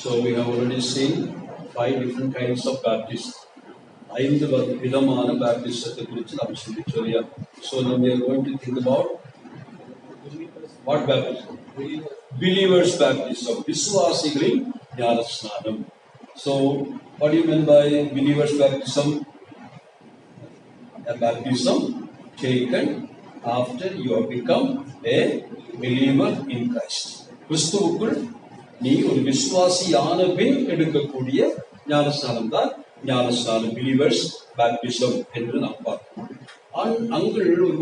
So we have already seen 5 different kinds of baptism. 5 விதமான baptismத்தை குறித்து நாம் சிந்திச்சோம் இல்லையா? So now we are going to think about what baptism? Believers baptism. விசுவாசிகளின் ஞானஸ்நானம். So what do you mean by believers baptism? A baptism taken after you have become a believer in Christ. கிறிஸ்துவுக்குள் நீ ஒரு விசுவாசியான பின் எடுக்கக்கூடிய ஞானஸ்நானம் தான் ஞானஸ்நானம், believers baptism என்று நாம் பார்க்கிறோம். அங்கள் ஒரு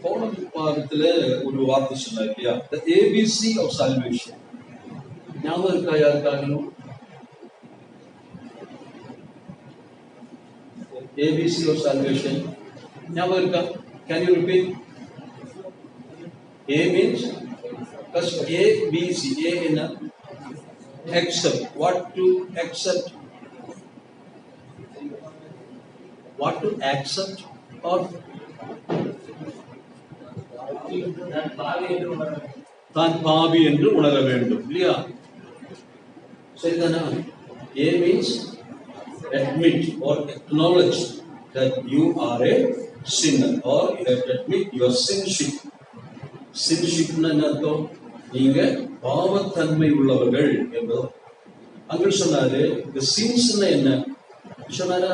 போன பாடத்துல ஒரு வார்த்தை சொன்னார் இல்லையா, the ABC of salvation. ஞாபகம் இருக்கா யாருக்காகணும்? ABC of salvation ஞாபகம் இருக்கா? Can you repeat? A means first A, B, C. A என்ன? Accept. What to accept? What to accept or தான் பாவி என்று உணர வேண்டும் இல்லையா? சரிதானா? A means admit or acknowledge that you are a sinner or you have to admit your sinship. Sinship என்ன அர்த்தம்? நீங்க பாவத்தன்மை உள்ளவர்கள் என்பது. அங்க சொன்னாரு இந்த சின்ஸ் என்ன சொன்னாரா?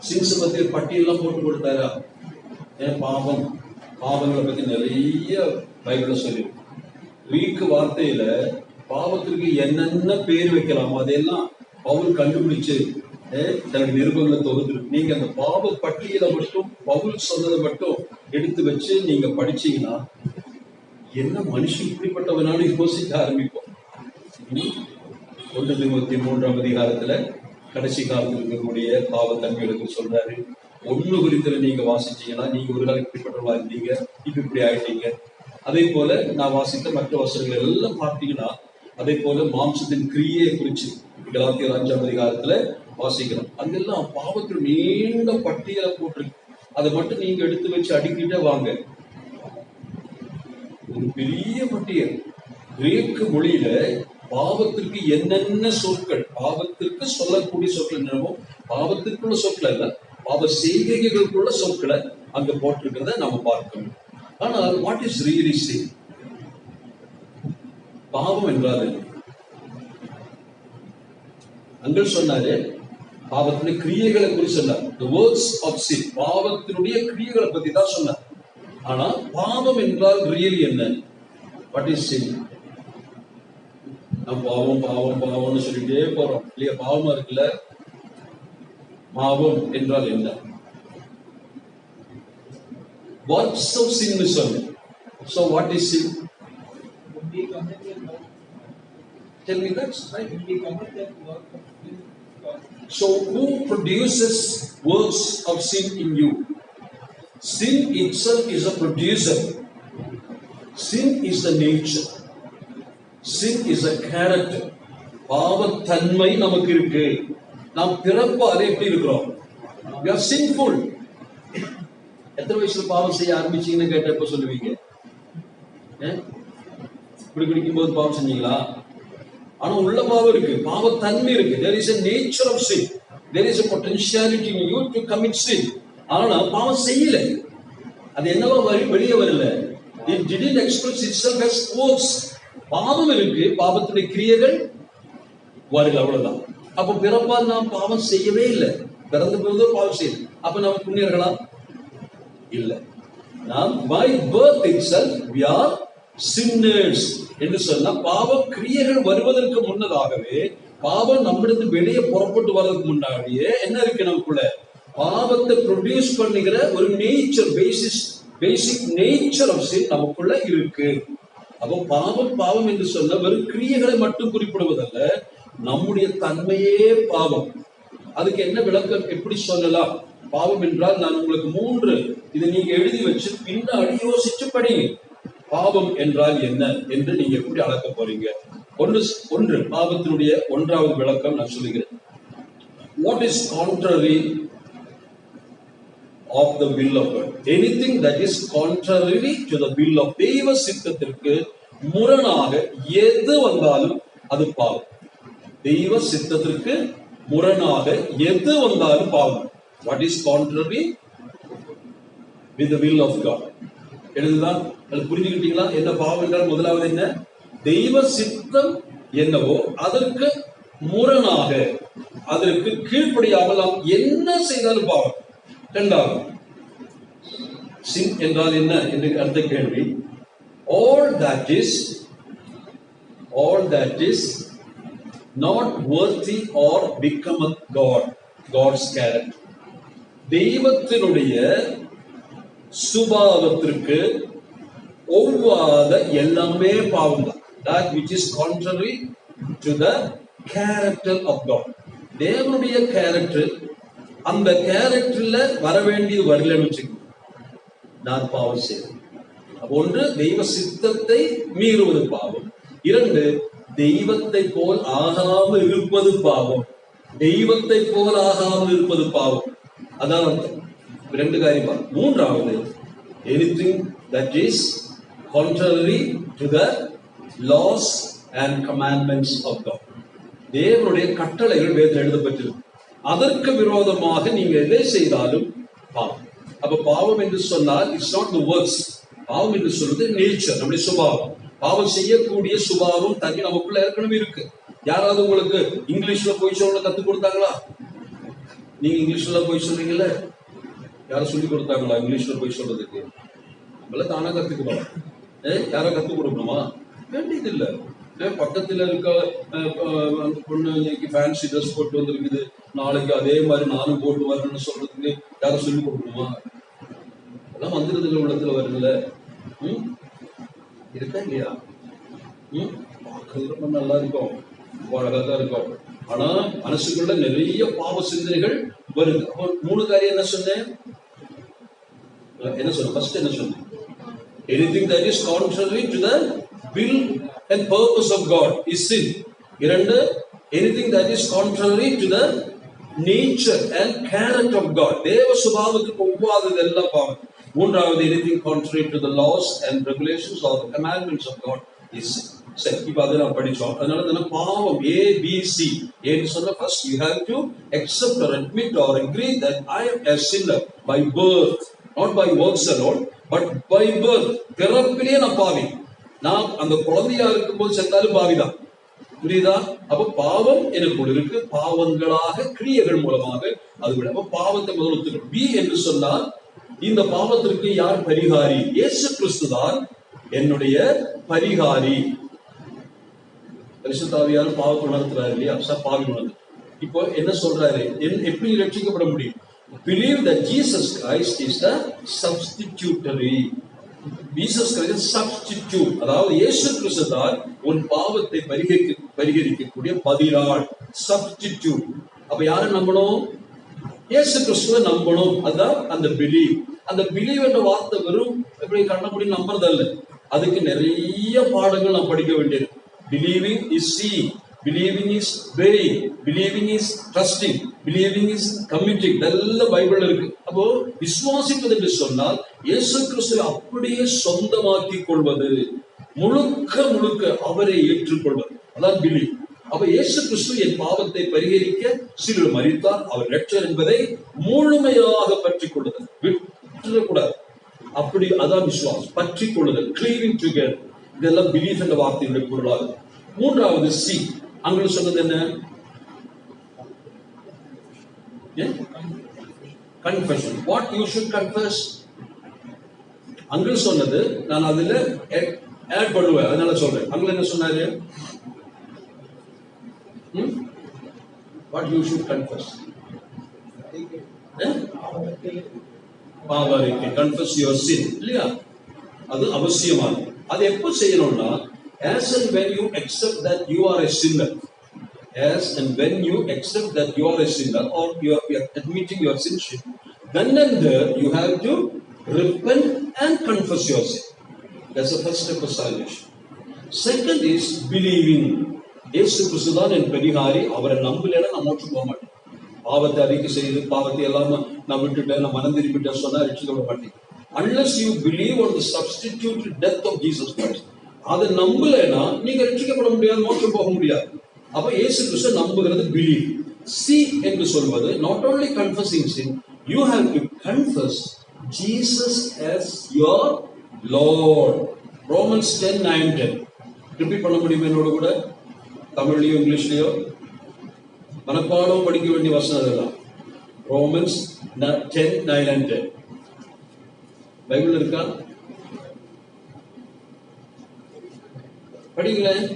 சின்ஸ் பத்தி பட்டியெல்லாம் போட்டு கொடுத்தாரா? பாவங்களை பத்தி நிறைய பைபிள்ல சொல்லி கிரீக் வார்த்தையில பாவத்திற்கு என்னென்ன பேர் வைக்கலாமோ அதையெல்லாம் பவுல் கண்டுபிடிச்சு தனக்கு நிருபங்களை தொகுத்துருக்கு. நீங்க அந்த பாவ பட்டியலை மட்டும் பவுல் சொன்னதை மட்டும் எடுத்து வச்சு நீங்க படிச்சீங்கன்னா என்ன மனுஷன் இப்படிப்பட்டவனாலும் யோசிக்க ஆரம்பிப்போம். 1 Timothy 3ஆம் அதிகாரத்துல கடைசி காலத்தில் இருக்கக்கூடிய பாவத்தன்மைகளுக்கு சொல்றாரு. 1 குறித்துல நீங்க வாசிச்சீங்கன்னா நீங்க ஒரு காலம் இப்படிப்பட்டவளா இருந்தீங்க, இப்ப இப்படி ஆயிட்டீங்க. அதே போல நான் வாசித்த மற்ற வசனங்கள் எல்லாம் பார்த்தீங்கன்னா அதே போல மாம்சத்தின் கிரியை குறிச்சு கலாத்தியர் 5ஆம் அதிகாரத்துல வாசிக்கிறோம். அங்கெல்லாம் பாவத்தில் நீண்ட பட்டியலை போட்டிருக்கு. அதை மட்டும் நீங்க எடுத்து வச்சு அடிக்கிட்டே வாங்க. ஒரு பெரிய பட்டியல். கிரேக்கு மொழியில பாவத்திற்கு என்னென்ன சொற்கள், பாவத்திற்கு சொல்லக்கூடிய சொற்கள் என்னவோ பாவத்திற்குள்ள சொற்கள் அல்ல, பாவ செய்கைகளுக்குள்ள சொற்களை அங்க போட்டிருக்கிறத நம்ம பார்க்கணும். ஆனால் வாட் இஸ் ரியலி சின்? பாவம் என்றால் அங்க சொன்னாரு பாவத்தினுடைய கிரியைகளை குறித்து சொன்னார். The works of sin, பாவத்தினுடைய கிரியைகளை பத்தி தான் சொன்னார். ஆனா பாவம் என்றால் ரியலி என்ன? What is sin? நம்ம பாவம் பாவம் பாவம்னு சொல்லிட்டே போறோம் இல்லையா? பாவமா இருக்குல்ல. பாவம் என்றால் என்ன? Works of sin னு சொன்ன. So what is sin? Tell me that. So who produces works of sin in you? Sin itself is a producer. Sin is the nature. Sin is a character. பாவத்தன்மை நமக்கு இருக்கு. நாம் பிறப்பாலே எப்படி இருக்கிறோம்? We are sinful. எத்தனை வயசுல பாவம் செய்ய ஆரம்பிச்சீங்கன்னு கேட்டப்ப சொல்லுவீங்க? குடிக்கும் போது பாவம் செஞ்சீங்களா? ஆனா உள்ள பாவம் இருக்கு, பாவத்தன்மை இருக்கு. There is a nature of sin. There is a potentiality in you to commit sin. ஆனா பாவம் செய்யல. அது என்னவா வெளியே வரல. It didn't express itself as works. பாவம் இருக்கு, பாவத்துடைய கிரியைகள் வரல, அவ்வளவுதான். அப்ப பிறப்பால் நாம் பாவம் செய்யவே இல்லை. பிறந்த பிறகு பாவம் செய்யல. அப்ப நாம் புண்ணியர்களா? இல்ல. நாம் by birth itself we are sinners என்று சொன்னா பாவ கிரியைகள் வருவதற்கு முன்னதாகவே, பாவம் நம்மிடத்து வெளியே புறப்பட்டு வர்றதுக்கு முன்னாடியே என்ன இருக்கு நமக்குள்ள? பாவத்தை ப்ரொடியூஸ் பண்ணுகிற ஒரு nature, basic nature of sin நமக்குள்ள இருக்கு. அப்போ பாவம் என்று சொன்ன வெறும் கிரியைகளை மட்டும் குறிப்பிடுவதல்ல, நம்முடைய தன்மையே பாவம். அதுக்கு என்ன விளக்கம் எப்படி சொல்லலாம்? பாவம் என்றால் நான் உங்களுக்கு 3 இதை நீங்க எழுதி வச்சு பின்னாடி யோசிச்சு படிங்க. பாவம் என்றால் என்ன என்று நீங்க எப்படி அளக்க போறீங்க? ஒன்று பாவத்தினுடைய 1வது விளக்கம் நான் சொல்லுகிறேன். What is contrary of the will of God? Anything that is contrary to the will of தெய்வ சித்தத்திற்கு முரணாக எது வந்தாலும் அது பாவம். தெய்வ சித்தத்திற்கு முரணாக எது வந்தாலும் பாவம். What is contrary with the will of God? எழுதுதான் புரிஞ்சுக்கிட்டீங்களா? என்ன பாவம் என்றால் முதலாவது என்ன? தெய்வ சித்தம் என்னவோ அதற்கு முரணாக, அதற்கு கீழ்ப்படியாமல் நாம் என்ன செய்தாலும் பாவம். இரண்டாவது, sin என்றால் என்ன என்று அடுத்த கேள்வி. all that is not worthy or become a God's character. தெய்வத்தினுடைய சுபாவத்திற்கு ஒவ்வாத எல்லாமே பாவம் தான். that which is contrary to the character of God. தேவனுடைய கேரக்டர், அந்த கேரக்டர்ல வர வேண்டிய வரலன்னு வச்சுக்கோங்க, நான் பாவம் செய்வேன். ஒன்று, தெய்வ சித்தத்தை மீறுவது பாவம். இரண்டு, தெய்வத்தை போல் ஆகாமல் இருப்பது பாவம். தெய்வத்தை போல் ஆகாமல் இருப்பது பாவம். அதான் அர்த்தம். ரெண்டு காரியம். மூன்றாவது, anything that is contrary to the laws and commandments of God. தேவனுடைய கட்டளைகள் வேதத்தில் எழுதப்பட்டிருக்கு. அதற்கு விரோதமாக நீங்க எதை செய்தாலும் பாவம். அப்ப பாவம் என்று சொன்னால் இட்ஸ் நாட் தி வர்க்ஸ். பாவம் என்று சொல்றது நேச்சர், நம்முடைய சுபாவம். பாவம் செய்யக்கூடிய சுபாவம் தனி நமக்குள்ள ஏற்கனவே இருக்கு. யாராவது உங்களுக்கு இங்கிலீஷ்ல போய் சொல்ல கத்துக் கொடுத்தாங்களா? நீங்க இங்கிலீஷ்ல போய் சொல்றீங்கல்ல, யாரும் சொல்லி கொடுத்தாங்களா இங்கிலீஷ்ல போய் சொல்றதுக்கு? நம்மள தானா கத்துக்கணும். யாரா கத்துக் கொடுக்கணுமா? வேண்டியது இல்லை. பக்கத்துல இருக்க அந்த பொண்ணு இன்னைக்கு ஃபேன்சி ட்ரெஸ் போட்டு வந்திருக்குது, நாளைக்கு அதே மாதிரி நானும் போட்டு வரணும்னு சொல்றதுக்கு யாரும் சொல்லி கொடுக்கணுமா? எல்லாம் வந்துருதுல உள்ளத்துல வருதுல. இருக்கா இல்லையா? பார்க்கறது ரொம்ப நல்லா இருக்கும், அழகா தான் இருக்கும். ஆனா மனசுக்குள்ள நிறைய பாவ சிந்தனைகள் வருது. அப்போ மூணு காரியம் என்ன சொன்னேன்? ஃபர்ஸ்ட் என்ன சொன்னேன்? anything that is contrary to the will and purpose of God is sin. இரண்டு, anything that is contrary to the nature and character of God. தேவ சுபாவத்துக்கு ஒவ்வாதது எல்லாம் பாவம். மூன்றாவது, anything contrary to the laws and regulations or the commandments of God is sin. சரி, இப்ப அதை நான் படிச்சோம். அதனால தான பாவம் ABC. ஏன்னு சொன்னா, first you have to accept or admit or agree that I am a sinner by birth, not by works alone, but by birth. பிறப்பிலே நான் பாவி. நான் அந்த குழந்தையா இருக்கும்போது செத்தாலும் பாவிதான். புரியுதா? அப்ப பாவம் எனக்குள் இருக்கு. பாவங்களாக கிரியைகள் மூலமாக அது விட. அப்ப பாவத்தை முதல் ஒத்துக்கணும். பி என்று சொன்னால், இந்த பாவத்திற்கு யார் பரிகாரி? இயேசு கிறிஸ்து தான் என்னுடைய பரிகாரி. பரிசுத்த ஆவியார் பாவத்தை உணர்த்துறாரு இல்லையா? பாவி உணர்ந்து இப்போ என்ன சொல்றாரு? எப்படி ரட்சிக்கப்பட முடியும்? Believe that Jesus Christ is the substitutory. Jesus Christ is substitute. அதாவது இயேசு கிறிஸ்து தான் உன் பாவத்தை பரிகரிக்கக்கூடிய பதிலாள், சப்ஸ்டிடியூட். அப்ப யாரை நம்பணும்? இயேசு கிறிஸ்துவை நம்பணும். அதான் அந்த பிலீவ். அந்த பிலீவ் என்ற வார்த்தை வெறும் எப்படி கண்ணப்படி நம்புறதல்ல. அதுக்கு நிறைய பாடங்கள் நாம் படிக்க வேண்டியது. Believing is seeing, believing is obeying, believing is trusting, believing is committing. இதெல்லாம் பைபிள்ல இருக்கு. அப்போ விசுவாசிப்பது என்று சொன்னால் இயேசு கிறிஸ்துவை அப்படியே சொந்தமாக்கி கொள்வது, முழுக்க முழுக்க அவரை ஏற்றுக்கொள்வது. அதான் பிலீவ். அப்ப இயேசு கிறிஸ்து என் பாவத்தை பரிகரிக்க சிலுவையில் மரித்தார், அவர் இரட்சகர் என்பதை முழுமையாக பற்றி கொள்ளுதல், விட்டுறக்கூடாது. அப்படி அதான் விசுவாசம், பற்றி கொள்ளுதல், கிளீவிங் டுகெதர். இதெல்லாம் பிலீஃப் என்ற வார்த்தையுடைய பொருளாகும். மூன்றாவது சி. அங்க சொன்னது என்ன? Confession. What you should confess. அங்க சொன்னது நான் அதுல ஆட் பண்ணுவேன், அதனால சொல்றேன். அங்க என்ன சொன்னாரு? What you should confess. பாவரிக்கை, கன்ஃபெஸ் யுவர் சின் இல்லையா? அது அவசியமானது. அது எப்போ செய்யணும்னா, as and when you accept that you are a sinner, as and when you accept that you are a sinner or you are admitting your sinship, then and there you have to repent and confess your sin. That's the first step of salvation. Second is believing. இயேசு கிறிஸ்து தான் என் பரிகாரி, அவரை நம்பலைன்னா நான் மோட்சம் போக மாட்டேன். பாவத்தை அறிக்கை செய்து பாவத்தை எல்லாம் நான் விட்டுட்டேன், நான் மனம் திரும்பிட்டேன் சொன்னா ரட்சிக்கப்பட மாட்டேன். Unless you believe on the substituted death of Jesus Christ, அதை நம்பலைன்னா நீங்க ரட்சிக்கப்பட முடியாது, மோட்சம் போக முடியாது. அப்ப இயேசு கிறிஸ்து நம்புகிறது பிலீவ். சி என்று சொல்வது not only confessing sin, you have to confess Jesus as your Lord. Romans 10:9-10 repeat பண்ண முடியுமா என்னோட கூட? தமிழ்லயோ இங்கிலீஷ்லயோ மனப்பாடம் படிக்க வேண்டிய வசனம் அதெல்லாம். ரோமன்ஸ் 10:9-10 பைபிள் இருக்கா? படிங்களேன்.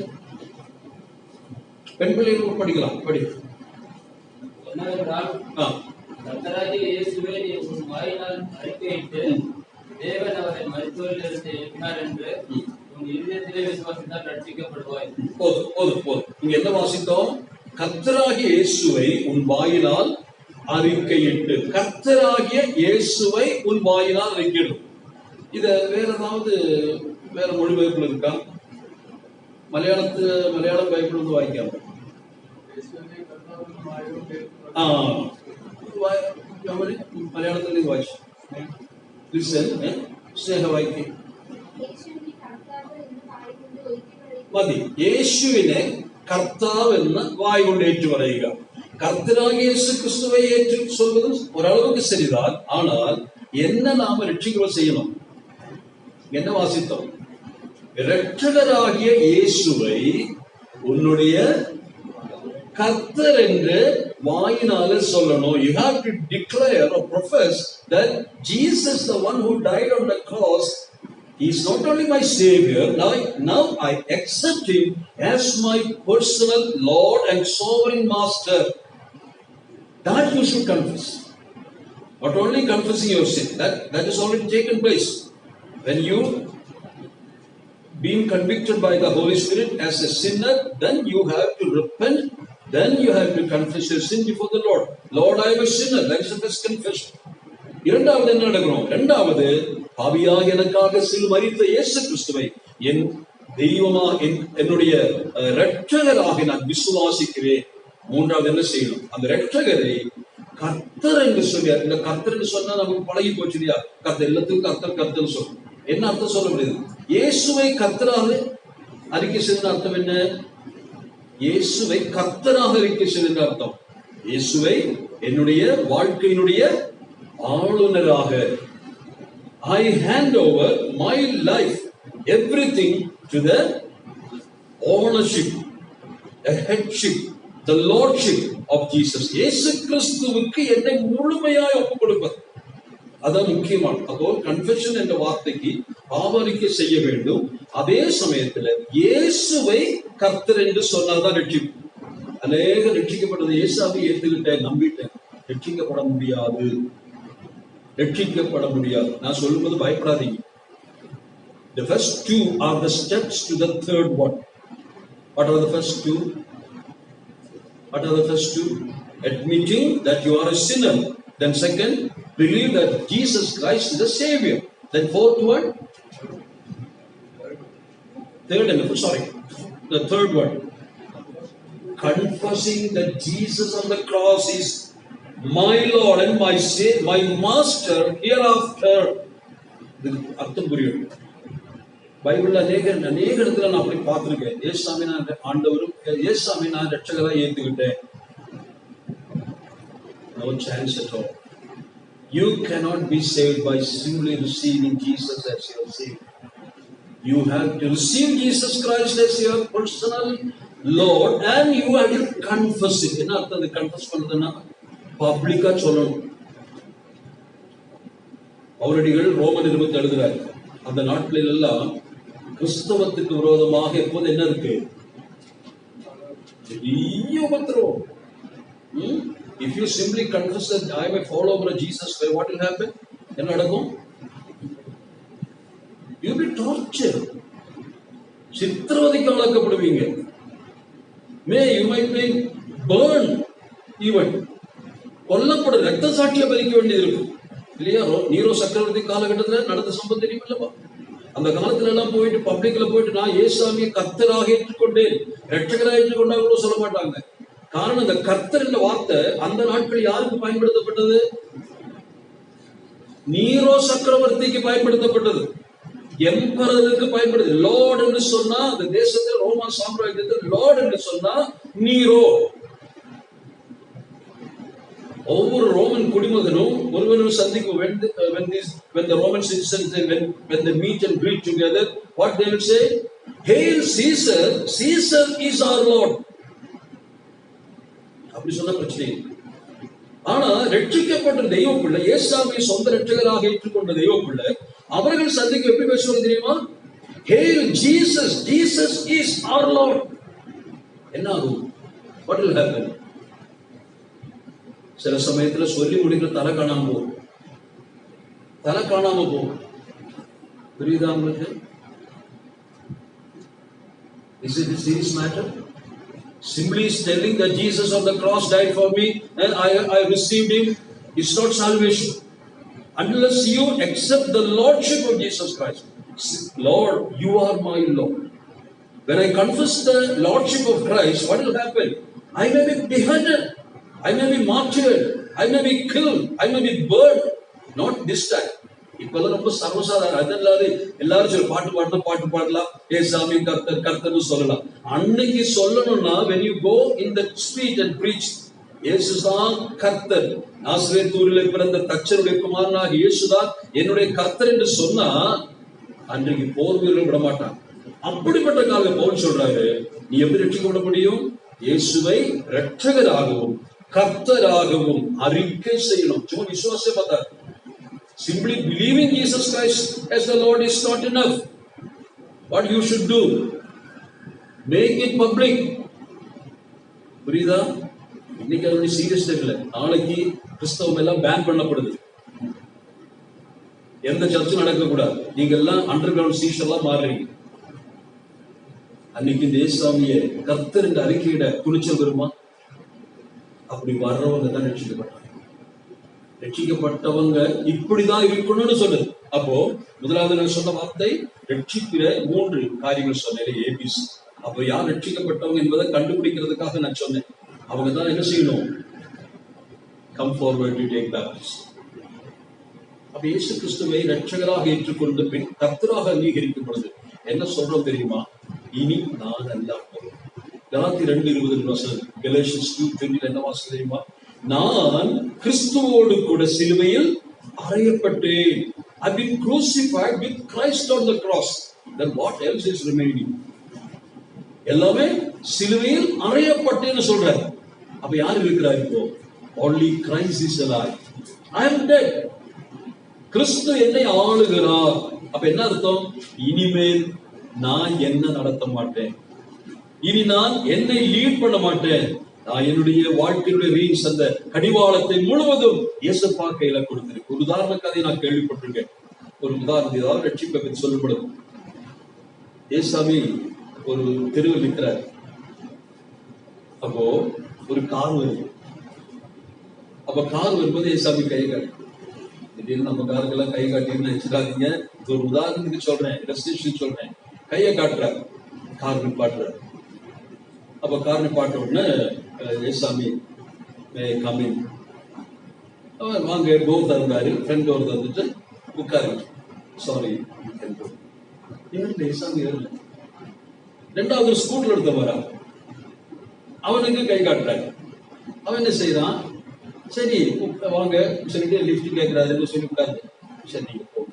பெண் பிள்ளைகள் படிக்கலாம். படி. கர்த்தராகிய இயேசுவை நீ உன் வாயினால் அறிக்கையிட்டு தேவன் அவரை மரித்தோரிலிருந்து எழுப்பினார் என்று உன் இதயத்திலே விசுவாசித்தால் ரட்சிக்கப்படுவாய். போதும். இங்க என்ன வாசித்தோம்? கர்த்தராகிய இயேசுவை உன் வாயினால் அறிக்கையிட்டு. கர்த்தராகிய இயேசுவை உன் வாயினால் அறிக்கையிடும். இத வேற ஏதாவது வேற மொழிபெயர்ப்புல இருக்கா? மலையாள பைபிள் வந்து வாய்க்காம മലയാളത്തിൽ വായിച്ചു. സ്നേഹവാക്യം മതി. യേശുവിനെ കർത്താവ് എന്ന് വാய் കൊണ്ട് ഏറ്റു പറയുക. கர்த்தராகிய இயேசு கிறிஸ்துவை ஏற்று சொல்வது ஓரளவுக்கு சரிதான். ஆனால் என்ன நாம ரட்சிக்க செய்யணும்? என்ன வாசித்தோம்? இரட்சகராகிய இயேசுவை உன்னுடைய கர்த்தர் என்று வாயினால சொல்லணும். You have to declare or profess that Jesus, the one who died on the cross, he is not only my savior, now I accept him as my personal Lord and sovereign master. That you should confess. Not only confessing your sin, that is already taken place. When you being convicted by the Holy Spirit as a sinner, then you have to repent. Then you have to confess your sin before the Lord. Lord, I am a sinner. That is the first confession. இரண்டாவது என்ன நடக்கணும்? இரண்டாவது, பாவியாக எனக்காக சிலுவையில் மரித்த இயேசு கிறிஸ்துவை என் தெய்வமாக என்னுடைய இரட்சகராக நான் விசுவாசிக்கிறேன். மூன்றாவது என்ன செய்யணும்? அந்த இரட்சகரை கர்த்தர் என்று சொல்லி, இந்த கர்த்தர் என்று சொன்னா நமக்கு பழகி போச்சு இல்லையா? கர்த்தர் எல்லாத்துக்கும் கர்த்தர் சொல்லும். என்ன அர்த்தம் சொல்ல முடியுது? இயேசுவை கர்த்தராக அறிக்கை செய்த அர்த்தம் என்ன? இயேசுவை கர்த்தராக அறிக்கை செய்த அர்த்தம், இயேசுவை என்னுடைய வாழ்க்கையினுடைய ஆளுநராக, I hand over my life, everything to the ownership, the headship, the lordship of Jesus. இயேசு கிறிஸ்துவுக்கு என்னை முழுமையாய் ஒப்புக் கொடுப்பது, அதான் முக்கியமான. அப்போ கன்ஃபெஷன் என்ற வார்த்தைக்கு பாவரிக்கை செய்ய வேண்டும். அதே சமயத்துல இயேசுவை கர்த்தர் என்று சொன்னால்தான் ரட்சிப்பு. அநேக ரட்சிக்கப்பட்டது இயேசுவை ஏற்றுக்கிட்டேன், நம்பிட்டேன், ரட்சிக்கப்பட முடியாது. நான் சொல்லும்போது பயப்படாதீங்க. The first two are the steps to the third one. What are the first two? Admitting that you are a sinner. Then second, believe that Jesus Christ is the Savior. Then fourth one, the third one, confessing that Jesus on the cross is my Lord and my Savior, my Master hereafter. அர்த்தம் புரியும். பைபிள்ல அநேக இடத்துல நான் அப்படி பார்த்திருக்கேன். ஏசாமி நான் ஆண்டவரும், ஏசாமி நான் ரட்சகரா ஏத்துக்கிட்டேன். No chance at all. You cannot be saved by simply receiving Jesus as your Savior. You have to receive Jesus Christ as your personal Lord and you have to confess it. என்ன அர்த்தம்? Confuse பண்றதுன்னா பப்ளிக்கா சொல்லணும். பவுலடிகள் Roman 20 எழுதுறாரு. அந்த நாட்களில் எல்லாம் கிறிஸ்தவத்துக்கு விரோதமாக எப்போது என்ன இருக்கு? பெரிய உபத்திரவம். If you simply confess that I am a follower of Jesus, what will happen? என்ன நடக்கும்? You will be tortured. சித்திரவதைக்கு ஆளாக்கப்படுவீங்க. You might be burned even. கொல்லப்பட ரத்த சாட்சியை பறிக்க வேண்டியது இருக்கும் இல்லையா? நீரோ சக்கரவர்த்தி காலகட்டத்தில் நடந்த சம்பவம் தெரியும் இல்லவா? அந்த காலத்துல எல்லாம் போயிட்டு பப்ளிக்ல போயிட்டு நான் இயேசுவை கர்த்தராக ஏற்றுக்கொண்டேன், இரட்சகராக ஏற்றுக்கொண்டா கூட சொல்ல மாட்டாங்க. காரணம், இந்த கர்த்தர் என்ற வார்த்தை அந்த நாட்கள் யாருக்கு பயன்படுத்தப்பட்டது? நீரோ சக்கரவர்த்திக்கு பயன்படுத்தப்பட்டது. எம்பரருக்கு பயன்படுது. லார்ட் என்று சொன்னா அந்த தேசத்தில் ரோமா சாம்ராஜ்யத்தில் லார்ட் என்று சொன்னா நீரோ. ஒவ்வொரு ரோமன் குடிமகனும் ஒருவரும் சந்திக்கும் when the Roman citizens when they meet and greet together, what they will say? Hail Caesar, Caesar is our Lord. அப்படி சொன்ன பிரச்சனை. ஆனா ரட்சிக்கப்பட்ட தெய்வ பிள்ளை, இயேசுவை சொந்த ரட்சகராக ஏற்றுக்கொண்ட தெய்வ பிள்ளை, அவர்கள் சந்திக்க எப்படி பேசுவாங்க தெரியுமா? Hail Jesus, Jesus is our Lord. என்ன ஆகும்? What will happen? சில சமயத்துல சொல்லி முடிக்கிற தலை காணாம போகும். தலை காணாம போகும். புரியுதா உங்களுக்கு? Is it a serious matter? Simply telling that Jesus on the cross died for me and I received him, it's not salvation. Unless you accept the lordship of Jesus Christ. Lord, you are my Lord. When I confess the lordship of Christ, what will happen? I may be beheaded, I may be martyred, I may be killed, I may be burned. Not this time. இப்பெல்லாம் ரொம்ப சர்வசாதாரணம். அதனால எல்லாரும் சொல்ல பாட்டு பாடலாம், ஏசாமி கர்த்தர் கர்த்தர்னு சொல்லலாம். அன்னைக்கு சொல்லணும்னா when you go in the street and preach, இயேசுதான் கர்த்தர், நாசரேத்தூரிலே பிறந்த தச்சருடைய குமாரனாக இயேசுதான் என்னுடைய கர்த்தர் என்று சொன்னா அன்றைக்கு போர் வீரர்கள் விட மாட்டான். அப்படிப்பட்ட கால பவுல் சொல்றாரு, நீ எப்படி ரட்சிக்கப்பட முடியும்? இயேசுவை ரட்சகராகவும் கர்த்தராகவும் அறிக்கை செய்யணும். சும்மா விசுவாசம் பார்த்தார். Simply believing Jesus Christ as the Lord is not enough. What you should do? Make it public. புரியுதா? இன்னைக்கு அதோட சீரியஸ் தெரியல. நாளைக்கு கிறிஸ்தவம் எல்லாம் பேன் பண்ணப்படுது. எந்த சர்ச்சும் நடக்கக்கூடாது. நீங்க எல்லாம் அண்டர் கிரவுண்ட் சீஷர்லாம் மாறுறீங்க. அன்னைக்கு தேசாமிய கர்த்தர் என்ற அறிக்கையிட துணிச்சல் வருமா? அப்படி வர்றவங்க தான் ரட்சிக்கப்பட்டாங்க. ரட்சிக்கப்பட்டவங்க இப்படிதான் இருக்கணும்னு சொல்லுது. அப்போ முதலாவது நான் சொன்ன வார்த்தை ரட்சிக்கிற 3 காரியங்கள் சொன்னேன், ஏபிசி. அப்போ யார் ரட்சிக்கப்பட்டவங்க என்பதை கண்டுபிடிக்கிறதுக்காக நான் சொன்னேன். அவங்க தான் என்ன செய்யணும்? Come forward to take baptism. அப்ப இயேசு கிறிஸ்துவை ரட்சகராக ஏற்றுக்கொண்டு பின் கர்த்தராக அங்கீகரிக்கும் பொழுது என்ன சொல்றோம் தெரியுமா? இனி நான் அல்ல. கலாத்தியர் 2:20 கலேஷியன்ஸ் 2:20 என்ன வாசிக்க தெரியுமா? நான் கிறிஸ்துவோடு கூட சிலுவையில் அறையப்பட்டேன். I've been crucified with Christ on the cross. Then what else is remaining? எல்லாமே சிலுவையில் அறையப்பட்டேன்னு சொல்றாரு. அப்ப யார் இருக்கிறார் இப்போ? Only Christ is alive. I am dead. கிறிஸ்து என்னை ஆளுகிறார். அப்ப என்ன அர்த்தம்? இனிமேல் நான் என்ன நடத்த மாட்டேன். இனி நான் என்னை லீட் பண்ண மாட்டேன். நான் என்னுடைய வாழ்க்கையுடைய ரீல்ஸ் அந்த கடிவாளத்தை முழுவதும் இயேசுப்பா கையில கொடுத்திருக்கு. ஒரு உதாரண கதையை நான் கேள்விப்பட்டிருக்கேன். ஒரு உதாரணம் ஏதாவது ரட்சிப்பை பற்றி சொல்லப்படும். ஏசாமி ஒரு தெருவில் நிற்கிறார். அப்போ ஒரு கார் வருது. அப்ப கார் வரும்போது ஏசாமி கை காட்டு. திடீர்னு நம்ம காருக்கெல்லாம் கை காட்டின்னு நினைச்சுக்காதீங்க. ஒரு உதாரணத்துக்கு சொல்றேன், ரெஸ்ட்ரிக்ஷன் சொல்றேன். கையை காட்டுறார், கார் நிப்பாட்டுறார். அப்ப கார் நிப்பாட்ட உடனே ஏசாமி கம்மிங் வாங்க டோர் திறந்தாரு. ஃப்ரெண்ட் டோர் திறந்துட்டு உட்காரு. சாரி ஏசாமி ஏறல. 2வது ஸ்கூட்டர் எடுத்த வரா. அவனுக்கு கை காட்டுறாரு. அவன் என்ன செய்யறான்? சரி வாங்க சொல்லிட்டு லிஃப்ட் கேட்கிறாரு சொல்லி உட்காரு. சரி நீங்க போக.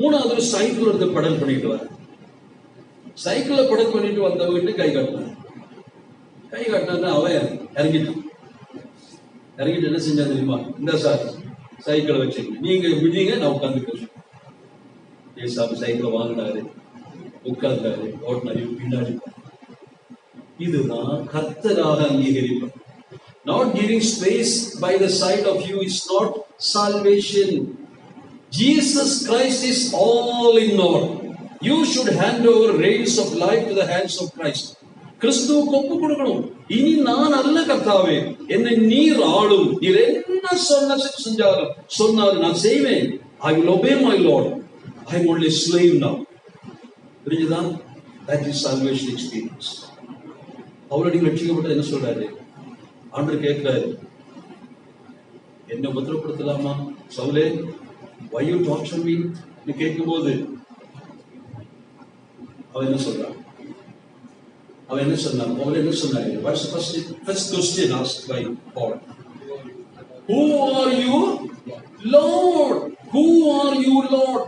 3வது சைக்கிள் எடுத்து பெடல் பண்ணிட்டு வர. சைக்கிள்ல பெடல் பண்ணிட்டு வந்தவங்க கை காட்டினான். கை காட்டினா அவன் இறங்கிட்டான். இறங்கிட்டு என்ன செஞ்சா தெரியுமா? இந்த சார் சைக்கிளை வச்சிருக்கேன், நீங்க விடுங்க, நான் உட்காந்துக்கிறேன். ஏசாமி சைக்கிளை வாங்கினாரு, உட்கார்ந்தாரு, ஓட்டினாரு, பின்னாடி. இதுதான் கர்த்தராக அங்கீகரிப்பது. Not giving space by the side of you is not salvation. Jesus Christ is all in all. You should hand over reins of life to the hands of Christ. கிறிஸ்துவுக்கு ஒப்பு கொடுக்கணும். இனி நான் அல்ல கர்த்தாவே, என்னை நீர் ஆளும். நீர் என்ன சொன்னாலும் நான் செய்வேன். I will obey my Lord. I am only a slave now. புரியுதா? That is salvation experience. அவருடைய ரட்சிக்கப்பட்ட என்ன சொல்றாரு? ஆண்டவர் கேட்கிறாரு, என்ன உபத்திரப்படுத்தலாமா? சவுலே, why you torture me? நீ கேட்கும்போது அவன் என்ன சொல்றான்? அவன் என்ன சொன்னான்? அவர் என்ன சொன்னாரு? First question asked by Paul. Who are you, Lord? Who are you, Lord?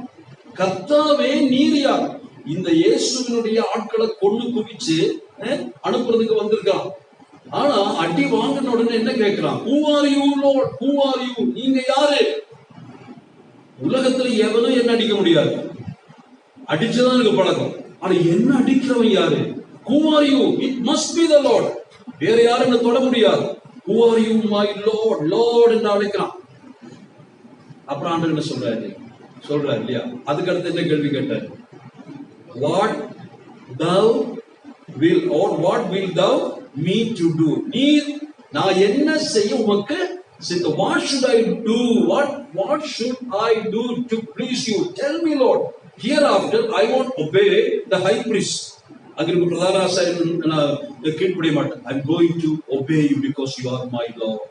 கர்த்தாவே நீர் யார்? இந்த இயேசுவினுடைய ஆட்களை கொண்டு குவிச்சு அனுப்புறதுக்கு வந்திருக்கான். ஆனா அடி வாங்கின உடனே என்ன கேட்கிறான்? Who are you, Lord? Who are you? நீங்க யாரு? உலகத்துல எவனும் என்ன அடிக்க முடியாது, அடிச்சுதான் எனக்கு பழக்கம். ஆனா என்ன அடிக்கிறவன் யாரு? Who are you? It must be the Lord. வேற யாரும் என்ன தொட முடியாது. Who are you, my Lord? Lord என்று அழைக்கிறான். அப்புறம் ஆண்டவர் என்ன சொல்றாரு இல்லையா? அதுக்கு அடுத்து என்ன கேள்வி கேட்டார்? What thou will or what will thou me to do? நீ நான் என்ன செய்ய உமக்கு சித்த? What should I do? What should I do to please you? Tell me, Lord. Hereafter I won't obey the high priest. அங்கிருக்க பிரதான ஆசாரியன் நான் கீழ்ப்படிய மாட்டேன். I'm going to obey you because you are my Lord.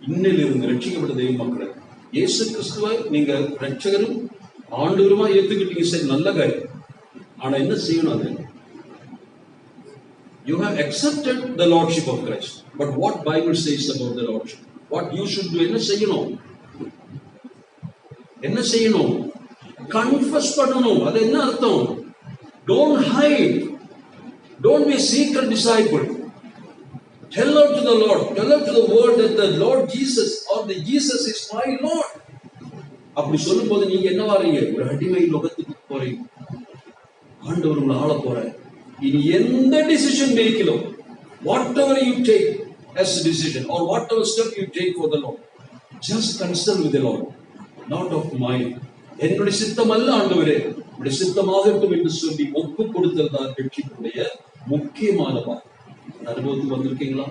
இன்னிலிருந்து ரட்சிக்கப்பட்ட தெய்வ மக்களே, இயேசு கிறிஸ்துவை நீங்க ரட்சகரும் ஆண்டவருமா ஏத்துக்கிட்டீங்க, சரி, நல்ல காரியம். ஆனா என்ன செய்யணும்? அது you have accepted the lordship of Christ, but what Bible says about the lordship? What you should do? என்ன செய்யணும்? confess பண்ணணும். அது என்ன அர்த்தம்? don't hide, don't be a secret disciple. Tell out to the Lord, tell out to the world that the Lord Jesus or the Jesus is my Lord. அப்படி சொல்லும் போது நீங்க என்ன வாரீங்க? ஒரு அடிமை லோகத்துக்கு போறீங்க. ஆண்டவர் உங்களை ஆள போறார். இனி எந்த decision மேக்கிலோ, whatever you take as a decision or whatever step you take for the Lord, just consult with the Lord, not of mine. என்னுடைய சித்தம் அல்ல ஆண்டவரே, உடைய சித்தமாகட்டும் என்று சொல்லி ஒப்பு கொடுத்தல் தான் வெற்றிக்குடைய முக்கியமான பாகம். அனுபவத்துக்கு வந்திருக்கீங்களா?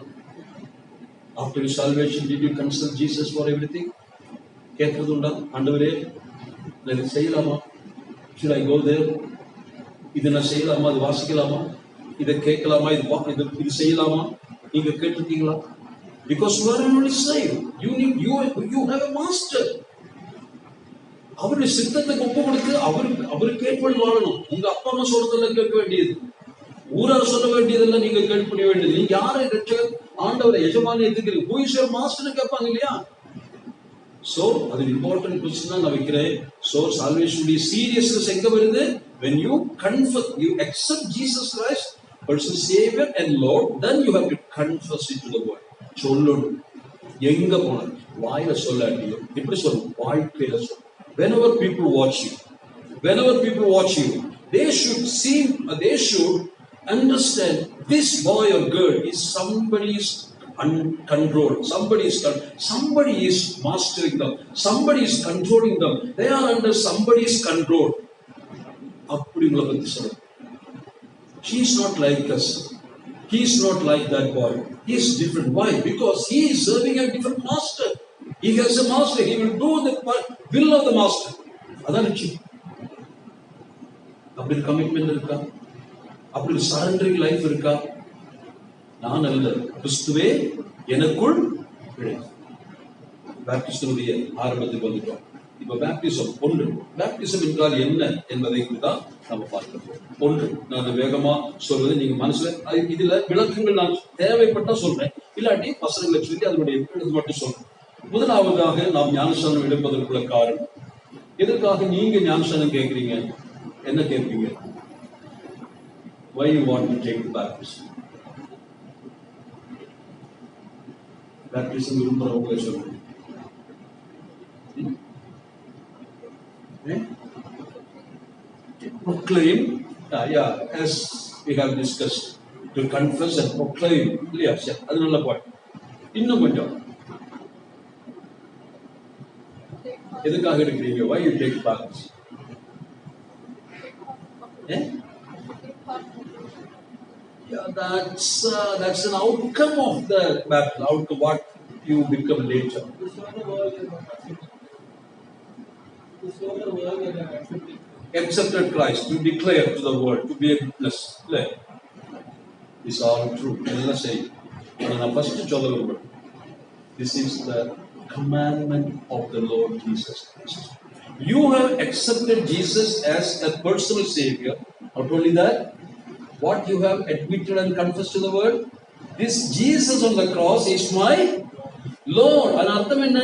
After your salvation, did you consult Jesus for everything? கேட்கறது உண்டா? ஆண்டவரே இதை செய்யலாமா? should I go there? இதை நான் செய்யலாமா? இது வாசிக்கலாமா? இதை கேட்கலாமா? இது செய்யலாமா? நீங்க கேட்டிருக்கீங்களா? Because you are already saved. You have a master. அவருடைய சித்தத்துக்கு ஒப்பு கொடுத்து அவருக்கு கேட்படி வாழணும். உங்க அப்பா அம்மா சொல்றதெல்லாம் கேட்க வேண்டியது, ஊரார் சொல்ல வேண்டியதெல்லாம் நீங்க கேட்பட வேண்டியது. நீங்க யாரை ரட்சகர் ஆண்டவரை எஜமானி எதுக்குறீங்க? who is your master கேட்பாங்க இல்லையா? சோ அது இம்பார்ட்டன்ட் क्वेश्चन தான் நான் வைக்கிறேன். சோ சால்வேஷன் டி சீரியஸ்னஸ் எங்க வருது? when you confess, you accept Jesus Christ personal savior and Lord, then you have to confess it to the world. சொல்லணும். எங்க போனாலும் வாயில சொல்லாட்டியோ எப்படி சொல்லணும்? வாழ்க்கையில சொல்லணும். whenever people watch you, they should understand this boy or girl is somebody's control. Somebody is mastering them, somebody is controlling them, they are under somebody's control. அப்படி உங்களை பத்தி சொல்லுங்க. He is not like us, he is not like that boy, he is different. Why? Because he is serving a different master. He has a master, he will do the will of the master. அதான் நிச்சயம். அப்படி commitment இருக்கா? அப்படி surrendering life இருக்கா? நான் அல்ல, கிறிஸ்துவே எனக்குள் பிழைக்கும். பேப்டிசமுடைய ஆரம்பத்துக்கு வந்துட்டோம். இப்ப பேப்டிசம் ஒன்று. பேப்டிசம் என்றால் என்ன என்பதை தான் நம்ம பார்க்கிறோம். ஒன்று, நான் வேகமா சொல்றது நீங்க மனசுல இதுல விளக்கங்கள் நான் தேவைப்பட்டா சொல்றேன், இல்லாட்டி பசங்களை சொல்லி அதனுடைய எழுது மட்டும் சொல்றேன். முதலாவதாக நாம் ஞானஸ்நானம் எடுப்பதற்குள்ள காரணம், எதற்காக நீங்க ஞானஸ்நானம் கேட்கிறீங்க? என்ன கேட்பீங்க? Why you want to take the baptism? Baptism விரும்புறவங்க சொல்லுங்க. Proclaim, as we have discussed, to confess and proclaim. Yes, அது நல்ல பாயிண்ட். இன்னும் கொஞ்சம் எதுக்காக எடுக்கிறீங்க? Why you take baptism? Yeah, that's an outcome of the baptism. Outcome what you become later. Accepted Christ, to declare to the world, to be a witness. It's all true. Let's say, first this is the commandment of the Lord Jesus Christ. You have accepted Jesus as a personal savior. Not only that, what you have admitted and confessed to the world, this Jesus on the cross is my Lord. அதன் அர்த்தம் என்ன?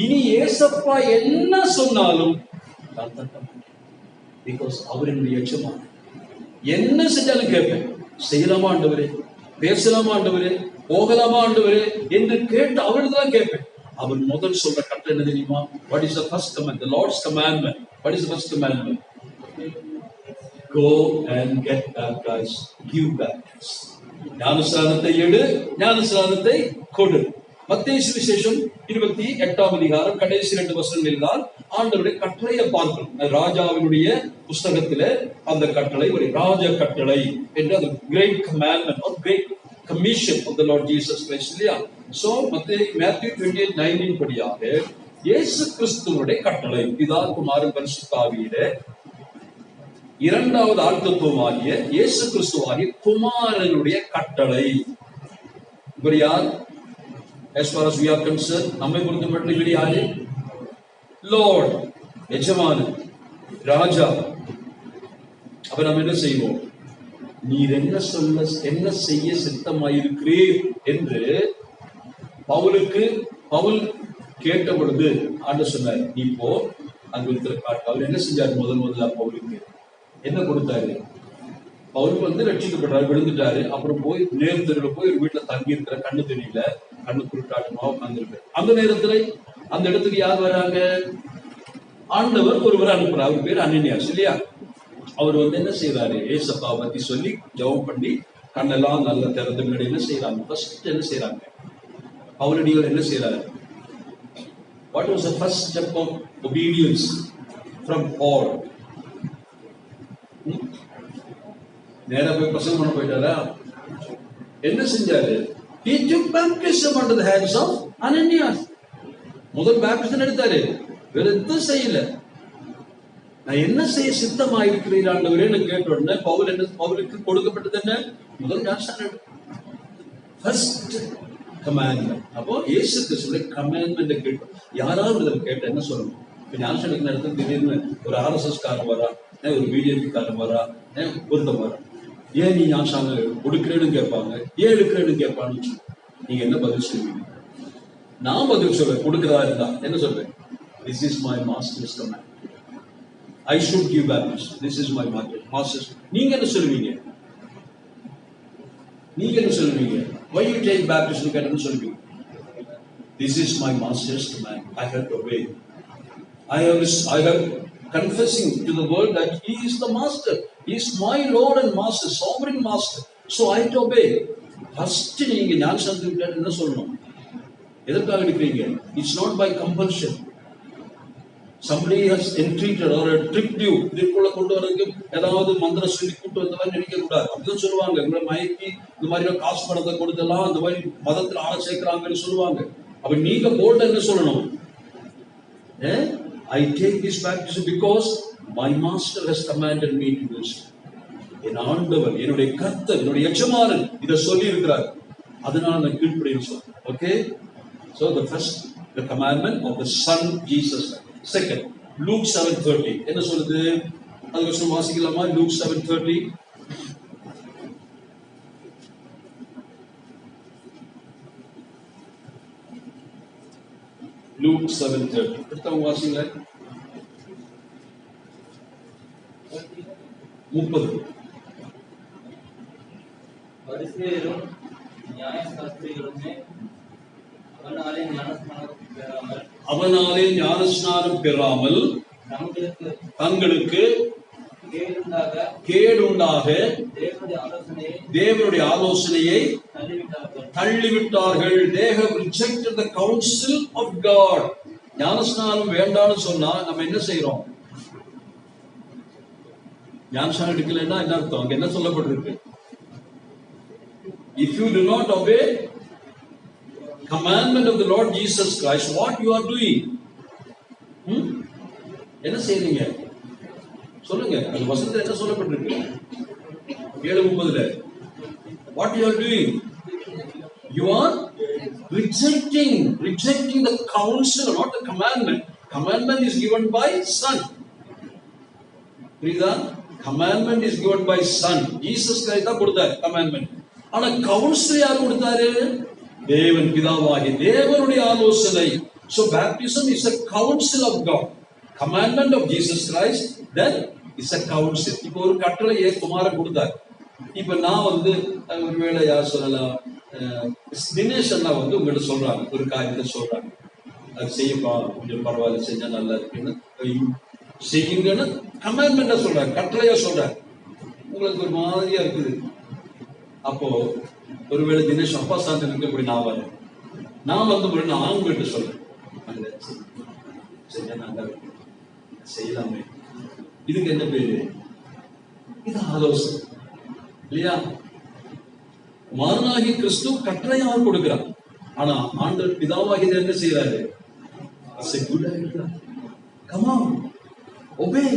இனி ஏசப்பா என்ன சொன்னாலும் நான் தட்ட மாட்டேன். Because அவர் என்னுடைய எஜமான். என்ன செஞ்சாலும் கேட்பேன். செய்யலாமா ஆண்டவரே, பேசலாமா ஆண்டவரே, போகலாமா ஆண்டவரே என்று கேட்டு அவர்தான் கேட்பேன். அவர் முதல் சொல்ற கட்டளை என்ன தெரியுமா? What is the first command? The Lord's commandment. What is the first commandment? Go and get baptized. Give baptism. ஞானஸ்நானத்தை எடு, ஞானஸ்நானத்தை கொடு. மத்தேயு சுவிசேஷம் 28ஆம் அதிகாரம் கடைசி 2 வசனங்களில் தான் ஆண்டவருடைய கட்டளையை பார்க்கிறோம். ராஜாவினுடைய புஸ்தகத்திலே அந்த கட்டளை ஒரு ராஜ கட்டளை என்று அது great commandment or great commission of the Lord Jesus Christ இல்லையா? சோ Matthew 28:19 படியாக இயேசு கிறிஸ்துவுடைய கட்டளை, பிதா குமாரன் பரிசுத்த ஆவியிலே இரண்டாவது ஆழ்த்தத்துவமாகிய இயேசு கிறிஸ்துவாகிய குமாரனுடைய கட்டளை. இவர் யார்? As far as we are concerned, நம்மை பொறுத்தமட்டில் இவர் யாரு? Lord, எஜமானன், ராஜா. அப்ப நம்ம என்ன செய்வோம்? நீர் என்ன செய்ய சித்தமாயிருக்கிறீர் என்று பவுல் கேட்ட பொழுது ஆண்டவர் சொன்னார், நீ போ அங்கு காட்டு. அவர் என்ன செஞ்சார்? முதல்ல பவுலுக்கு என்ன கொடுத்தாரு? பவுல் ரட்சிக்கப்படுறாரு, விழுந்துட்டாரு. அப்புறம் போய் நேர்ந்தெருல போய் ஒரு வீட்டுல தங்கி இருக்கிற, கண்ணு தெரியல, கண்ணு குருட்டாட்டமா உட்கார்ந்துருக்கு. அந்த நேரத்துல அந்த இடத்துக்கு யார் வராங்க? ஆண்டவர் ஒருவர் அனுப்புறார். அவர் பேர் அனனியாஸ் இல்லையா? அவர் என்ன செய்யறாரு? ஏசப்பா பத்தி சொல்லி ஜெபம் பண்ணி கண்ணெல்லாம் நல்ல திறந்த முன்னாடி என்ன செய்யறாங்க? ஃபர்ஸ்ட் என்ன செய்யறாங்க? பவுலடிகள் என்ன செய்யறாரு? What was the first step of obedience from Paul? நேரா போய் பிரசங்கம் பண்ண போயிட்டாரா? என்ன செஞ்சாரு? He took baptism under the hands of Ananias. முதல் பேப்டிசம் எடுத்தாரு, வேற எதுவும் செய்யல. நான் என்ன செய்ய சித்தமாயிருக்கிறீர் ஆண்டவரேன்னு கேட்ட உடனே பவுலுக்கு கொடுக்கப்பட்டது என்ன? முதல் ஞானஸ்நானம். ஃபர்ஸ்ட் கமாண்ட்மென்ட். அப்போ இயேசு கிறிஸ்துவின் கமாண்ட்மென்ட் கேட்டோம். யாராவது இதில் கேட்ட என்ன சொல்லணும்? இப்போ ஞானஸ்நானம் நடத்த திடீர்னு ஒரு RSS காரன் வரா, ஒரு BJP காரன் வரா, ஒருத்தம் வரா, ஏன் நீ ஞானஸ்நானம் கொடுக்கிறேன்னு கேட்பாங்க, ஏன் எடுக்கிறேன்னு கேட்பான்னு நீங்க என்ன பதில் சொல்லுவீங்க? நான் பதில் சொல்றேன், கொடுக்கிறதா இருந்தா என்ன சொல்றேன்? This is my master's command. I should give baptism. This is my master's. நீங்க என்ன சொல்லுவீங்க? Why you take baptism? என்ன சொல்லுவீங்க? This is my master's command. I have to obey. I have confessing to the world that he is the master. He is my Lord and master, sovereign master. So I have to obey. First நீங்க ஞானஸ்நானம் விட்டு என்ன சொல்லணும்? எதற்காக எடுக்கிறீங்க? It's not by compulsion. Somebody has entreated or tricked you. இதுக்குள்ள கொண்டு வரதுக்கு ஏதாவது மந்திரம் சொல்லி கூட்டு வந்த மாதிரி நினைக்க கூடாது. அப்படிதான் சொல்லுவாங்க. உங்களை மயக்கி இந்த மாதிரி காசு பணத்தை கொடுத்தெல்லாம் இந்த மாதிரி மதத்தில் ஆள சேர்க்கிறாங்கன்னு சொல்லுவாங்க. அப்ப நீங்க போல்டா என்ன சொல்லணும்? I take this baptism because my master has commanded me to do so. என் ஆண்டவர், என்னுடைய கர்த்தர், என்னுடைய எஜமானன் இதை சொல்லி இருக்கிறார், அதனால நான் கீழ்ப்படின்னு சொல்றேன். Okay? So the first, the commandment of the Son Jesus. Second, Luke 7:30 என்ன சொல்லுது? அது கொஞ்சம் வாசிக்கலாமா? Luke 7:30. Luke 7:30 அடுத்த வாசிங்க. 30. பரிசேயரும் நியாயசாஸ்திரிகளுமே அவனாலே ஞானஸ்நானம் பெறாமல் தங்களுக்கு கேடுண்டாக தேவனுடைய ஆலோசனையை தள்ளிவிட்டார்கள். They have rejected the counsel of God. ஞானஸ்நானம் வேண்டாம்னு சொன்னா நம்ம என்ன செய்யறோம்? ஞானஸ்நானம் எடுக்கலைன்னா என்ன அர்த்தம்? அங்க என்ன சொல்லப்பட்டிருக்கு? If you do not obey commandment of the Lord Jesus Christ, what you are doing? என்ன செய்றீங்க? சொல்லுங்க. அந்த வசனத்துல என்ன சொல்லப்பட்டிருக்கு? 7:30ல what you are doing? You are rejecting the counsel, not the commandment. commandment is given by son. புரியுதா? commandment is given by son. Jesus Christ தான் கொடுத்தார் commandment. ஆனா கவுன்சில் யார் கொடுத்தாரு? தேவன் பிதாவாகிய தேவனுடைய ஆலோசனை. So baptism is a counsel of God. Commandment of Jesus Christ, then is a counsel. இப்போ ஒரு கட்டளையை குமாரன் கொடுத்தார். இப்ப நான் ஒருவேளை யார் சொல்லலாம், தினேஷ் அண்ணா உங்கள்கிட்ட சொல்றாங்க, ஒரு காரியத்தை சொல்றாங்க, அது செய்யப்பா, கொஞ்சம் பரவாயில்ல, செஞ்சா நல்லா இருக்குன்னு செய்யுங்கன்னு கமாண்ட்மெண்டா சொல்றாங்க, கட்டளையா சொல்றாங்க. உங்களுக்கு ஒரு மாதிரியா இருக்குது. அப்போ ஒருவேளை தினேஷ் அப்பா சார்ந்து இருக்கக்கூடிய நான் வரேன், நான் நான் உங்கள்கிட்ட சொல்றேன், செஞ்சா நல்லா இருக்கு, செய்யலாமே. இதுக்கு என்ன பேரு? இது ஆலோசனை இல்லையா? குமாரனாகிய கிறிஸ்து கட்டளையாக கொடுக்கிறார். ஆனா ஆண்டவர் பிதாவாகிய என்ன செய்யறாரு? Come on, obey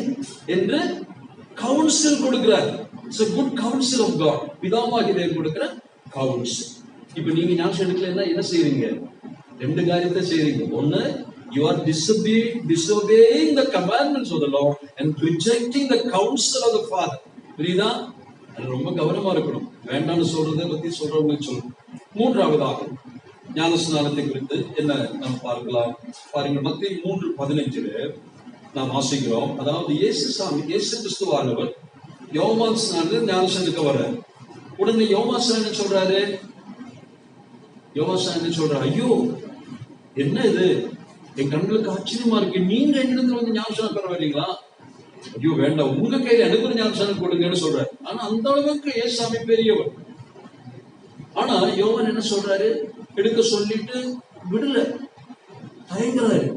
என்று கவுன்சில் கொடுக்கிறார். It's a good counsel of God. பிதாவாகிய தேவன் கொடுக்கிற கவுன்சில். இப்ப நீங்க ஞாபகம் எடுக்கலன்னா என்ன செய்றீங்க? ரெண்டு காரியத்தை செய்றீங்க. ஒன்னு, you are disobeying the commandments of the Lord and rejecting the counsel of the Father. புரியுதா? ரொம்ப கவனமா இருக்கணும். வேண்டாம்னு சொல்றதை பத்தி சொல்றவங்களுக்கு சொல்லணும். மூன்றாவதாக ஞானஸ்நானத்தை குறித்து என்ன நாம் பார்க்கலாம் பாருங்கள். மத்தேயு 3:15 நாம் வாசிக்கிறோம். அதாவது இயேசு கிறிஸ்துவானவர் யோவான் ஸ்நானத்தில் ஞானஸ்நானத்துக்கு வர்றார். உடனே யோவான் என்ன சொல்றாரு? ஐயோ என்ன இது, என் கண்களுக்கு ஆச்சரியமா இருக்கு, நீங்க என்னிடத்துல ஞானஸ்நானம் பெற வரீங்களா? ஐயோ வேண்டாம், உங்க கையில எனக்கு ஒரு ஞானஸ்நானம் கொடுங்கன்னு சொல்றாரு. ஆனா அந்த அளவுக்கு ஏசாமி பெரியவர். ஆனா யோவான் என்ன சொல்றாரு? எடுக்க சொல்லிட்டு விடல, தயங்குறாரு.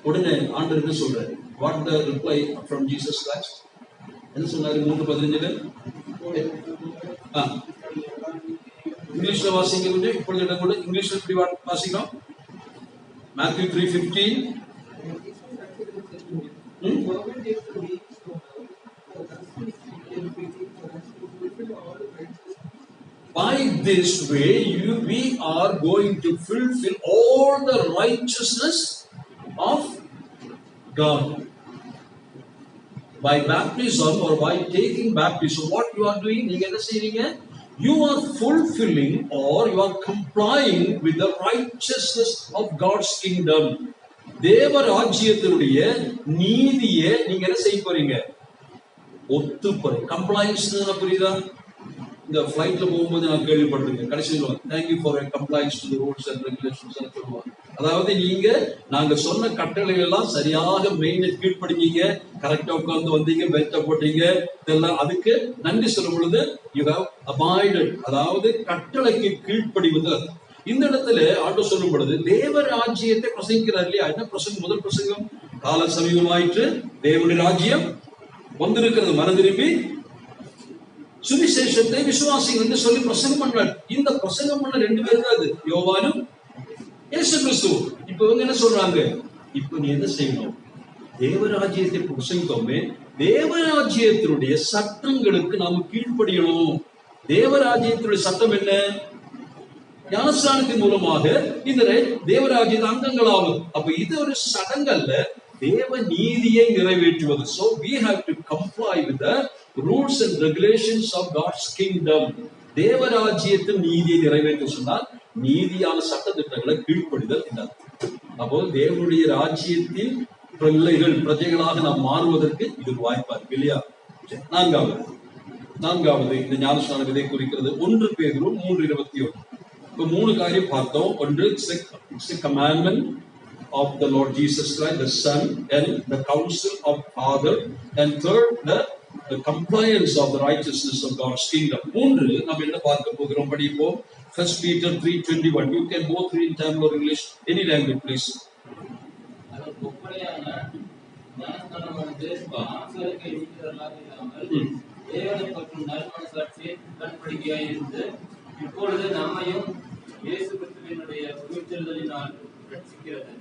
உடனே ஆண்டவர் என்ன சொல்றாரு? What the reply from Jesus Christ? என்ன சொன்னாரு? 3:15 இங்கிலீஷ்ல வாசிங்க. கொஞ்சம் இப்பொழுது இடம் கூட இங்கிலீஷ்ல எப்படி வாசிக்கலாம்? Matthew 3:15. By this way we are going to fulfill all the righteousness of God. By baptism or by taking baptism, what you are doing? நீங்க என்ன செய்றீங்க? You are fulfilling or you are complying with the righteousness of God's kingdom. தேவ ராஜ்யத்தினுடைய நீதியை நீங்க என்ன செய்ய போறீங்க? ஒத்து போறீங்க. கம்ப்ளைன்ஸ் புரியுதா? இந்த ஃபிளைட்ல போகும்போது நான் கேள்விப்பட்டிருக்கேன், கடைசியில் thank you for compliance to the rules and regulations சொல்லுவாங்க. அதாவது நீங்க நாங்க சொன்ன கட்டளைகள் எல்லாம் சரியாக மெயினை கீழ்படிங்க, கரெக்டா உட்கார்ந்து வந்தீங்க, பெல்ட்டை போட்டீங்க, இதெல்லாம் அதுக்கு நன்றி சொல்லும் பொழுது யூ ஹேவ் அபாய்டட், அதாவது கட்டளைக்கு கீழ்ப்படிவது. இந்த இடத்துல ஆண்டவர் சொல்லும் பொழுது தேவ ராஜ்யத்தை பிரசங்கிக்கிறார் இல்லையா? என்ன பிரசங்கம்? முதல் பிரசங்கம், கால சமீபமாயிற்று, தேவனுடைய ராஜ்யம் வந்திருக்கிறது, மனம் திரும்பி சுவிசேஷத்தை விசுவாசிகள் என்று சொல்லி பிரசங்கம் பண்றார். இந்த பிரசங்கம் பண்ண 2 பேர் தான், அது யோவானும் இயேசு கிறிஸ்து. இப்ப இவங்க என்ன சொல்றாங்க? இப்ப நீ என்ன செய்யணும்? தேவராஜ்யத்தை பிரசங்கித்தோமே, தேவராஜ்யத்தினுடைய சட்டங்களுக்கு நாம கீழ்ப்படியணும். தேவராஜ்யத்தினுடைய சட்டம் என்ன? ஞானஸ்நானத்தின் மூலமாக இந்த தேவராஜ்ய அங்கங்களாகும். அப்ப இது ஒரு சடங்கல்ல, தேவ நீதியை நிறைவேற்றுவது. So we have to comply with the rules and regulations of God's kingdom. தேவராஜ்யத்தின் நீதியை நிறைவேற்ற சொன்னால் நீதியான சட்ட திட்டங்களை கீழ்ப்படிதல். அப்போ தேவனுடைய ராஜ்யத்தின் பிரஜைகளாக நாம் மாறுவதற்கு இது வாய்ப்பா இருக்கு இல்லையா? நான்காவது இந்த ஞானஸ்நானம் இதை குறிக்கிறது. 1 பேதுரு 3:21. இப்ப 3 காரியம் பார்த்தோம். ஒன்று, commandment of the Lord Jesus Christ, the Son, and the counsel of Father, and third, the compliance of the righteousness of God's kingdom. 3 நாம் என்ன பார்க்க போகிறோம்? படிப்போம். 1 Peter 3:21. You can both read in Tamil or English, any language please. தேவனை பற்றும் நல்மனசாட்சியை கண்படிக்கையாயிருந்து இப்பொழுது நம்மையும் இயேசு கிறிஸ்துவினுடைய உயிர்த்தெழுதலினால் ரட்சிக்கிறது.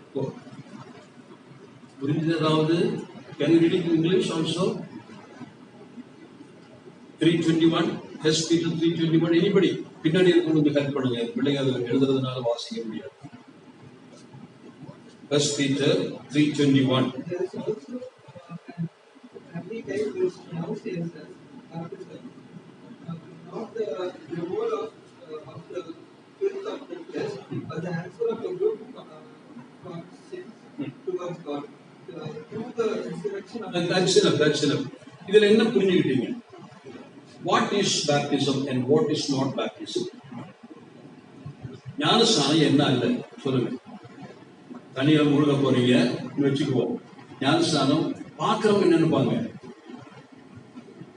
புரிந்ததாவது? Can you read it in English also? 3:21, 1 Peter 3:21. Anybody? பின்னாடி இருக்கவங்களுக்கு ஹெல்ப் பண்ணுங்க. பிள்ளைங்க அதை எழுதுறதுனால வாசிக்க முடியாது. 1 Peter 3:21. There is also every time you pronounce yourself baptism, not the reward of the filth of the flesh, but the answer of a good conscience towards God through the resurrection of That's enough. இதுல என்ன புரிஞ்சுக்கிட்டீங்க? What is baptism and what is not baptism? ஞானஸ்நானம் என்ன அல்ல சொல்லுங்க. தண்ணியில முழுக போறீங்க வச்சுக்குவோம். ஞானஸ்நானம் பார்க்கறவங்க என்ன நினைப்பாங்க?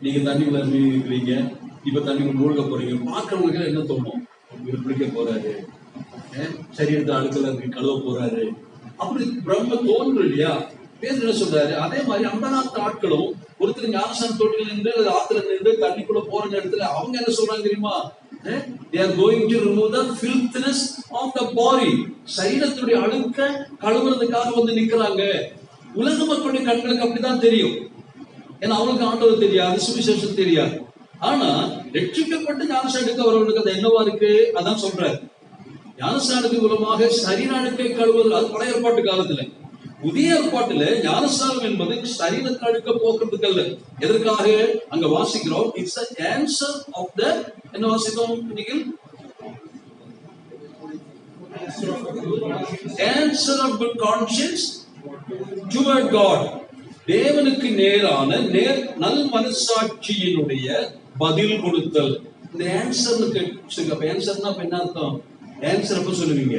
நீங்க தண்ணிக்குள்ள இருக்கிறீங்க, இப்ப தண்ணிக்குள்ள முழுக போறீங்க. பார்க்கறவங்களுக்கு என்ன தோணும்? இவர் குளிக்க போறாரு, சரீரத்தை அழுக்கல கழுவ போறாரு, அப்படி பிரம்ம தோன்று இல்லையா? பேர் என்ன சொல்றாரு? அதே மாதிரி அந்த நாட்டு ஆட்களும் ஒருத்தர் ஞானஸ்நான தொட்டில நின்று ஆத்துல நின்று தண்ணிக்குள்ள போற நேரத்துல அவங்க என்ன சொல்றாங்க தெரியுமா? They are going to remove the filthiness of the body. சரீரத்துடைய அழுக்க கழுவுறதுக்காக வந்து நிக்கிறாங்க. உலக மக்களுடைய கண்களுக்கு அப்படிதான் தெரியும். ஏன்னா அவங்களுக்கு ஆண்டவர் தெரியாது, சுவிசேஷம் தெரியாது. ஆனா ரட்சிக்கப்பட்டு ஞானஸ்நானம் எடுக்க வரவங்களுக்கு அது என்னவா இருக்கு? அதான் சொல்றாரு. ஞானஸ்நானத்தின் மூலமாக சரீர அழுக்கை கழுவுவது அது பழைய ஏற்பாட்டு காலத்துல. புதிய ஏற்பாட்டுல ஞானஸ்நானம் என்பது சரீரத்தை அழுக்க போக்குறதுக்கு அல்ல. எதற்காக அங்க வாசிக்கிறோம்? It's the answer of the என்ன வாசிக்கிறோம் இன்னைக்கு? Answer of good conscience toward God. தேவனுக்கு நேரான நல் மனசாட்சியினுடைய பதில் கொடுத்தல். இந்த ஆன்சர்னு கேட்க ஆன்சர்னா என்ன அர்த்தம்? ஆன்சர் அப்ப சொல்லுவீங்க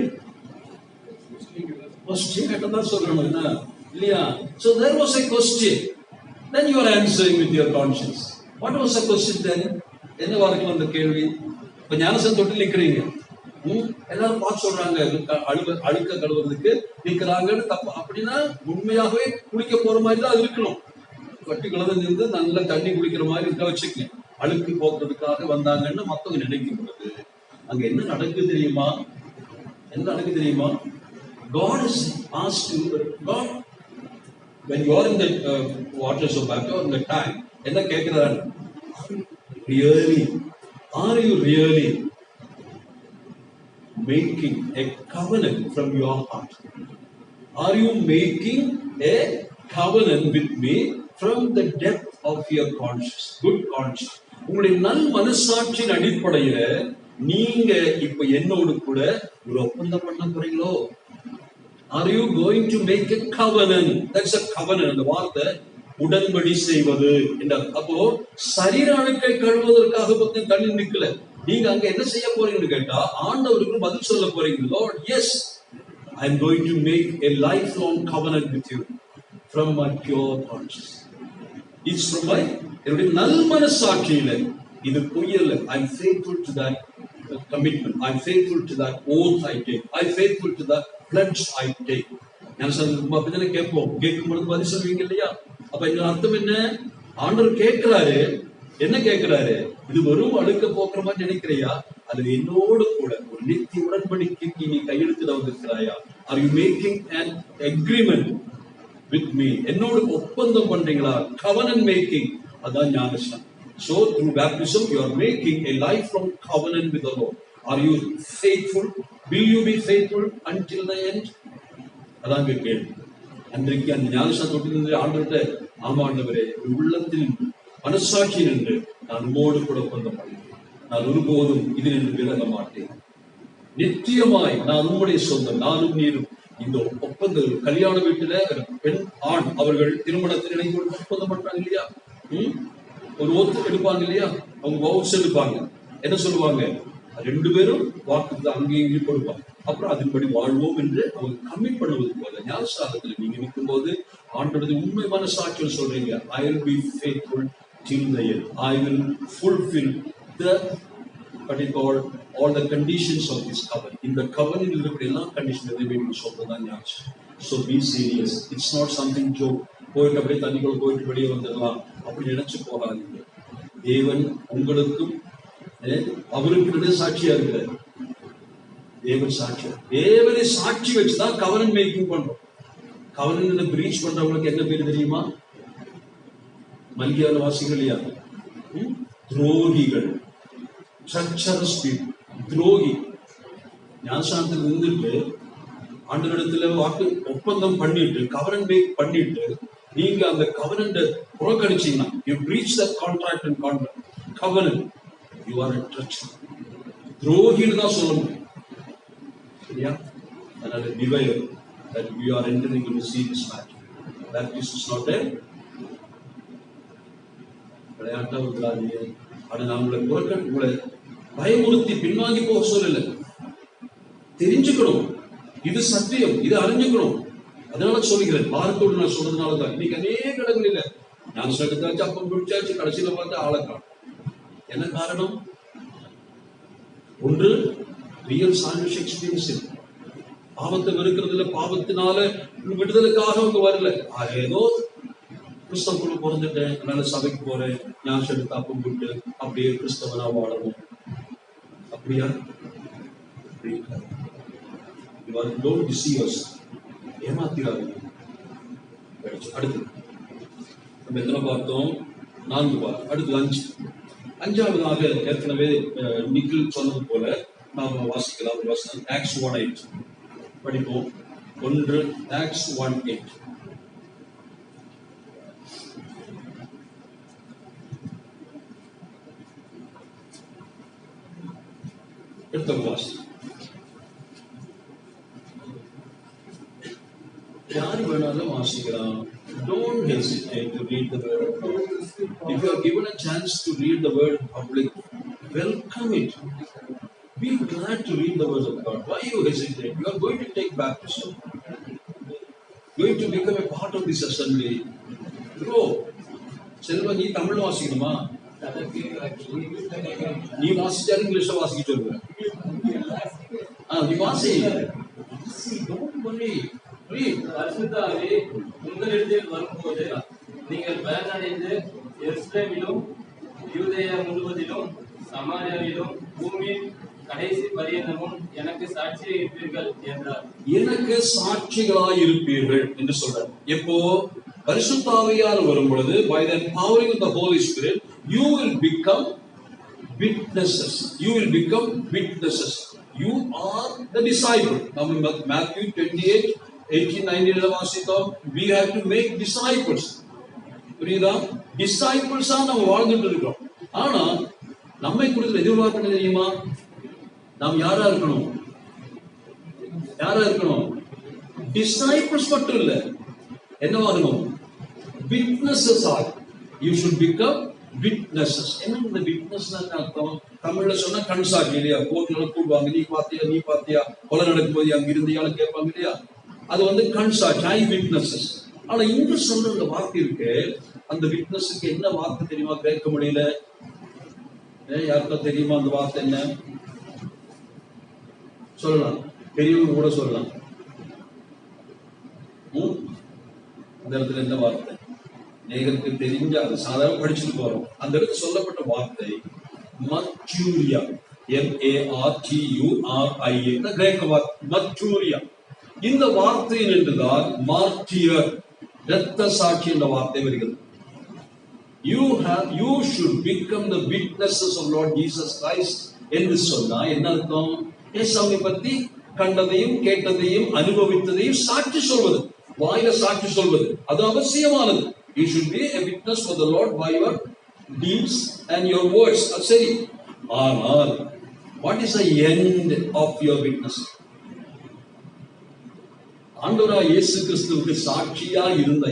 question கேட்டதா சொல்லணும் என்ன இல்லையா? So there was a question, then you are answering with your conscience. What was the question then? என்ன வார்த்தைக்கு அந்த கேள்வி? இப்ப ஞானஸ்நான தொட்டில் நிக்கிறீங்க, எல்லாரும் பார்த்து சொல்றாங்க அழுக்க கழுவுறதுக்கு நிக்கிறாங்கன்னு. தப்பு அப்படின்னா உண்மையாகவே குளிக்க போற மாதிரி தான் அது இருக்கணும். கட்டி கலந்து இருந்து நல்ல தண்ணி குளிக்கிற மாதிரி இருக்க வச்சுக்க. அழுக்கு போக்குறதுக்காக வந்தாங்கன்னு மத்தவங்க நினைக்கும் பொழுது அங்க என்ன நடக்குது தெரியுமா? என்ன நடக்குது தெரியுமா? God has asked you, God, when you are in the waters of baptism, in the tank, என்ன கேட்கிறாரு? Really, are you really making a covenant from your heart? Are you making a covenant with me from the depth of your conscience, good conscience? உங்களுடைய நல் மனசாட்சியின் அடிப்படையில நீங்க இப்ப என்னோடு கூட ஒரு ஒப்பந்தம் பண்ண போறீங்களோ? Are you going to make a covenant? That's a covenant. அந்த வார்த்தை உடன்படி செய்வது என்றார். அப்போ சரீர அழுக்கை கழுவுவதற்காக பத்தி தண்ணி நிக்கல. நீங்க அங்க என்ன செய்ய போறீங்கன்னு கேட்டா ஆண்டவருக்கு பதில் சொல்ல போறீங்க. Lord, yes, I am going to make a lifelong covenant with you from my pure conscience. It's from my என்னுடைய நல் மனசாட்சியில இது பொய்யல்ல. I am faithful to that commitment. I am faithful to that oath I take. I am faithful to that pledge I take. அப்படித்தானே கேட்போம். கேட்கும் பொழுது பதில் சொல்வீங்க இல்லையா? அப்ப இந்த அர்த்தம் என்ன? ஆண்டவர் கேட்கிறாரு, என்ன கேட்கிறாரு? இது வெறும் அழுக்க போக்குற மாதிரி நினைக்கிறையா? அது என்னோடு கூட ஒரு நித்திய உடன்படிக்கைக்கு நீ கையெழுத்திட வந்திருக்கிறாயா? Are you making an agreement with me? என்னோடு ஒப்பந்தம் பண்றீங்களா? Covenant making. அதான் ஞானஸ்நானம். So through baptism you are making a lifelong covenant with the Lord. Are you faithful? Will you be faithful until the end? அதான் கேள்வி. அன்றைக்கு அந்த ஞானஸ்நான தொட்டிலிருந்து ஆண்டவர்கிட்ட, ஆமா ஆண்டவரே, உள்ளத்தில் மனசாட்சி நின்று நான் உம்மோடு கூட ஒப்பந்தம் பண்ணேன். நான் ஒருபோதும் இதில் நின்று விலக மாட்டேன். நிச்சயமாய் நான் உம்முடைய சொந்தம், நானும் நீரும். இந்த ஒப்பந்தம் கல்யாண வீட்டுல பெண் ஆண் அவர்கள் திருமணத்தில் இணைந்து ஒப்பந்தம் பண்றாங்க இல்லையா? ஒரு ஒத்து எடுப்பாங்க இல்லையா? அவங்க வவுஸ் எடுப்பாங்க. என்ன சொல்லுவாங்க? ரெண்டு பேரும் வாக்கு அங்கேயும் கொடுப்பாங்க. அப்புறம் அதன்படி வாழ்வோம் என்று அவங்க கமிட் பண்ணுவது போல ஞானஸ்நானத்துல நீங்க நிற்கும் போது ஆண்டவரது உண்மை மனசாட்சியில் சொல்றீங்க, I will be faithful till the end. I will fulfill the what is called all the conditions of this covenant. இந்த covenant இருக்கக்கூடிய எல்லா கண்டிஷன் நிறைவேறணும் சொல்றதுதான் ஞானஸ்நானம். So be serious. It's not something joke. போயிட்டு அப்படியே தண்ணிக்குள்ள போயிட்டு வெளியே வந்துடலாம் அப்படி நினைச்சு போகாதீங்க. தேவன் உங்களுக்கும் அவருக்கு சாட்சியா இருக்கிறார். தேவன் சாட்சியா, தேவனை சாட்சி வச்சுதான் கவர்னன்ட் மேக்கிங் பண்றோம். கவர்னன்ட் பிரீச் பண்றவங்களுக்கு என்ன பேர் தெரியுமா? மல்கியான வாசிகள் இல்லையா? துரோகிகள், treacherous people, துரோகி. ஞானஸ்நானத்தில் இருந்துட்டு ஆண்டவரிடத்துல வாக்கு ஒப்பந்தம் பண்ணிட்டு கவர்னன் மேக் பண்ணிட்டு நீங்க அந்த கவர்னன்ட் புறக்கணிச்சீங்கன்னா you breach that contract and covenant, you are a treacher. துரோகின்னு தான் சொல்ல முடியும். சரியா? அதனால beware that we are entering into serious matter. That this is not a விளையாட்டா வந்துடாதீங்க. ஆனா நான் உங்களை பயமுறுத்தி பின்வாங்கி போக சொல்லல. தெரிஞ்சுக்கணும், இது சத்தியம், இது அறிஞ்சுக்கணும். அதனால சொல்லுகிறேன், வார்த்தையோடு நான் சொல்றதுனாலதான். இன்னைக்கு அநேக இடங்களில் நான் எடுத்தாச்சு, அப்பம் பிடிச்சாச்சு, கடைசியில பார்த்து ஆளை காணும். என்ன காரணம்? ஒன்று, ரியல் சால்வேஷன் எக்ஸ்பீரியன்ஸ் இருக்கு. பாவத்தை வெறுக்கிறதுல, பாவத்தினால விடுதலுக்காக அவங்க வரல. ஏதோ கிறிஸ்தவக்குள்ள பிறந்துட்டேன், அதனால சபைக்கு போறேன், நான் எடுத்து அப்பம் விட்டு அப்படியே கிறிஸ்தவனா வாழணும். அப்படியா? Don't deceive us. ஏமாத்திராதீங்க. அடுத்து நம்ம எத்தனை பார்த்தோம்? 4 பார்த்தோம். அடுத்து 5. 5ஆவதாக ஏற்கனவே நிக்கில் சொன்னது போல நாம் வாசிக்கலாம். வசனம் Acts 1:8 படிப்போம். 1 Acts 1:8. எடுத்த வாசி. யார் வேணாலும் வாசிக்கலாம். Don't hesitate to read the word of God. If you are given a chance to read the word in public, welcome it. Be glad to read the word of God. Why you hesitate? You are going to take baptism. Going to become a part of this assembly. Grow. Selva, நீ தமிழ் வாசிக்கணுமா? நீ வாசிச்சா இங்கிலீஷ்ல வாசிக்க சொல்லுங்க. நீ வாசி. Don't worry. பரிசுத்தாவி உங்களிடத்தில் வரும்போது நீங்கள் பலனடைந்து எருசலேமிலும் யூதேயா முழுவதிலும் சமாரியாவிலும் பூமியின் கடைசி பரியந்தமும் எனக்கு சாட்சியாக இருப்பீர்கள் என்றார். எனக்கு சாட்சிகளாய் இருப்பீர்கள் என்று சொல்றார். எப்போ? பரிசுத்தாவியார் வரும் பொழுது, by the empowering of the Holy Spirit, you will become witnesses. You will become witnesses. You are the disciple. நம்ம Matthew 28:18-19 வாசித்தோம். We have to make disciples. புரியுதா? டிசைபிள்ஸா நம்ம வாழ்ந்துட்டு இருக்கோம். ஆனா நம்மை குறித்து எதிர்பார்க்க தெரியுமா? நாம் யாரா இருக்கணும்? யாரா இருக்கணும்? டிசைபிள்ஸ் மட்டும் இல்ல, என்னவாகணும்? விட்னஸஸ் ஆக. You should become witnesses. என்ன இந்த விட்னஸ்னா அர்த்தம்? தமிழ்ல சொன்னா கண் சாட்சி இல்லையா? கோர்ட்ல கூடுவாங்க, நீ பாத்தியா கொலை நடக்கும்போது அங்க இருந்தியாலும் கேட்பாங்க இல்லையா? அது கண் சாட்சி, ஐ விட்னஸஸ். ஆனா இங்க சொல்ற அந்த வார்த்தை இருக்கு, அந்த விட்னஸுக்கு என்ன வார்த்தை தெரியுமா? கேட்க முடியல. யாருக்கும் தெரியுமா அந்த வார்த்தை என்ன? சொல்லலாம், பெரியவங்க கூட சொல்லலாம். அந்த இடத்துல என்ன வார்த்தை? நேருக்கு தெரிஞ்ச, அது சாதாரண படிச்சுட்டு போறோம். அந்த இடத்துல சொல்லப்பட்ட வார்த்தை மர்ச்சூரியா. MARTURIA. கிரேக்க வார்த்தை மர்ச்சூரியா. இந்த வார்த்தையில் என்றுதான் மார்டியர், இரத்த சாட்சி என்ற வார்த்தை வருகிறது. You should become the witnesses of Lord Jesus Christ என்று சொன்னா என்ன அர்த்தம்? இயேசுவை பத்தி கண்டதையும் கேட்டதையும் அனுபவித்ததையும் சாட்சி சொல்வது, வாயில சாட்சி சொல்வது, அது அவசியமானது. You should be a witness for the Lord by your deeds and your words. சரி, ஆனால் what is the end of your witness? ஆண்டவராகிய இயேசு கிறிஸ்துவுக்கு சாட்சியா இருந்த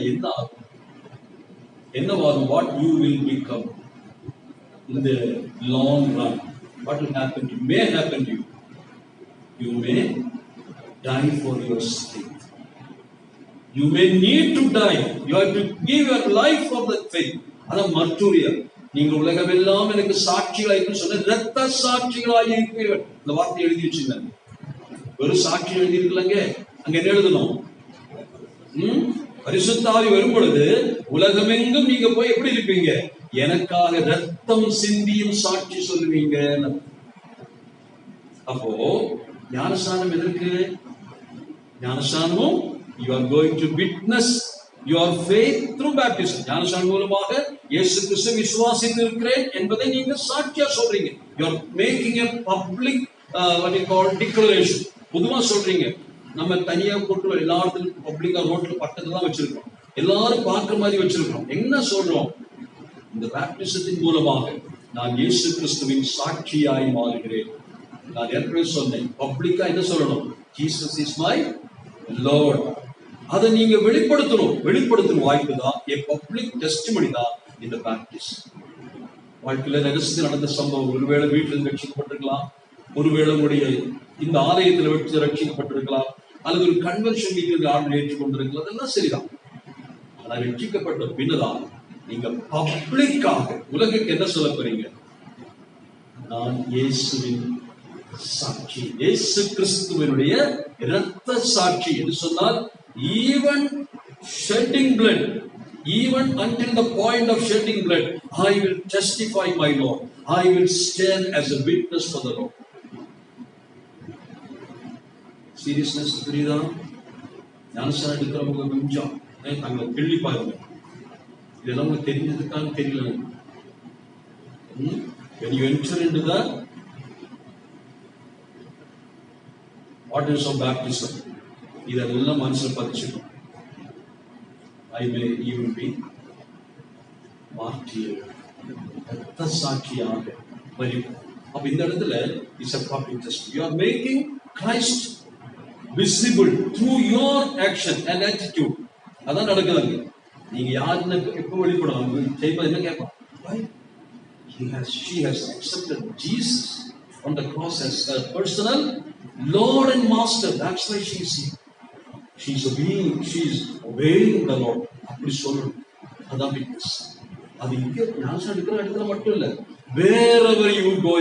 என்னவாகும்? What you will become in the long run. What will happen to you? May happen to you. You may die for your faith. You may need to die. You have to give your life for the faith. அதான் மர்ச்சூரியா. நீங்க உலகமெல்லாம் எனக்கு சாட்சிகளாய் சொன்ன இரத்த சாட்சிகளாய் இருப்பீர்கள். இந்த வார்த்தை எழுதி வச்சுங்க. வெறும் சாட்சி எழுதி இருக்கலங்க, அங்க என்ன எழுதணும்? பரிசுத்தாவி வரும் பொழுது உலகமெங்கும் நீங்க போய் எப்படி இருப்பீங்க? எனக்காக ரத்தம் சிந்தியும் சாட்சி சொல்லுவீங்க. அப்போ ஞானஸ்நானம் எதற்கு? ஞானஸ்நானமும் you are going to witness your faith through baptism. ஞானஸ்நானம் மூலமாக இயேசு கிறிஸ்துவை விசுவாசித்து இருக்கிறேன் என்பதை நீங்க சாட்சியா சொல்றீங்க. You are making a public what you call declaration. பொதுவா சொல்றீங்க, நம்ம தனியா போட்டு எல்லா இடத்துலயும் பப்ளிக்கா ரோட்ல பக்கத்துல தான் வச்சிருக்கோம், எல்லாரும் பார்க்கிற மாதிரி வச்சிருக்கோம். என்ன சொல்றோம்? இந்த பேப்டிசத்தின் மூலமாக நான் இயேசு கிறிஸ்துவின் சாட்சியாய் மாறுகிறேன். நான் ஏற்கனவே சொன்னேன், பப்ளிக்கா என்ன சொல்லணும்? Jesus is my Lord. அதை நீங்க வெளிப்படுத்தணும் வாய்ப்பு தான் பப்ளிக் டெஸ்டிமனி தான் இந்த பேப்டிஸ்ட். வாழ்க்கையில ரகசியத்தில் நடந்த சம்பவம், ஒருவேளை வீட்டில் இருந்து ரட்சிக்கப்பட்டிருக்கலாம், ஒருவேளை உங்களுடைய இந்த ஆலயத்தில் வச்சு ரட்சிக்கப்பட்டிருக்கலாம், அல்லது ஒரு கன்வென்ஷன் மீட்டிங் ஆண்டு ஏற்றுக்கொண்டிருக்கலாம். அதெல்லாம் சரிதான். ஆனா ரட்சிக்கப்பட்ட பின்னதான் நீங்க பப்ளிக்காக உலகுக்கு என்ன சொல்ல போறீங்க? நான் இயேசுவின் சாட்சி, இயேசு கிறிஸ்துவினுடைய இரத்த சாட்சி என்று சொன்னால், even shedding blood, even until the point of shedding blood, I will testify my Lord. I will stand as a witness for the Lord. Seriousness புரியுதா? ஞானஸ்நானம் எடுக்கிறவங்க கொஞ்சம் தங்களை கேள்வி பாருங்க. இதெல்லாம் உங்களுக்கு தெரிஞ்சதுக்கான தெரியல. When you enter into the waters of baptism, இதெல்லாம் மனசுல பதிச்சுக்கணும். I may even be martyred, ரத்த சாட்சியாக மரிப்போம். அப்ப இந்த இடத்துல is a public testimony. You are making Christ visible through your action and attitude. அதான் நடக்குதுங்க. நீங்க யாருன்னு எப்ப வெளிப்படும் செய்வது என்ன கேட்பான்? Why? She has accepted Jesus on the cross as her personal Lord and Master. That's why she's here. She's obeying the Lord. அப்படி சொல்லணும். அதான் witness. அது இங்கே ஞானஸ்நானம் எடுக்கிற இடத்துல மட்டும் இல்ல, wherever you go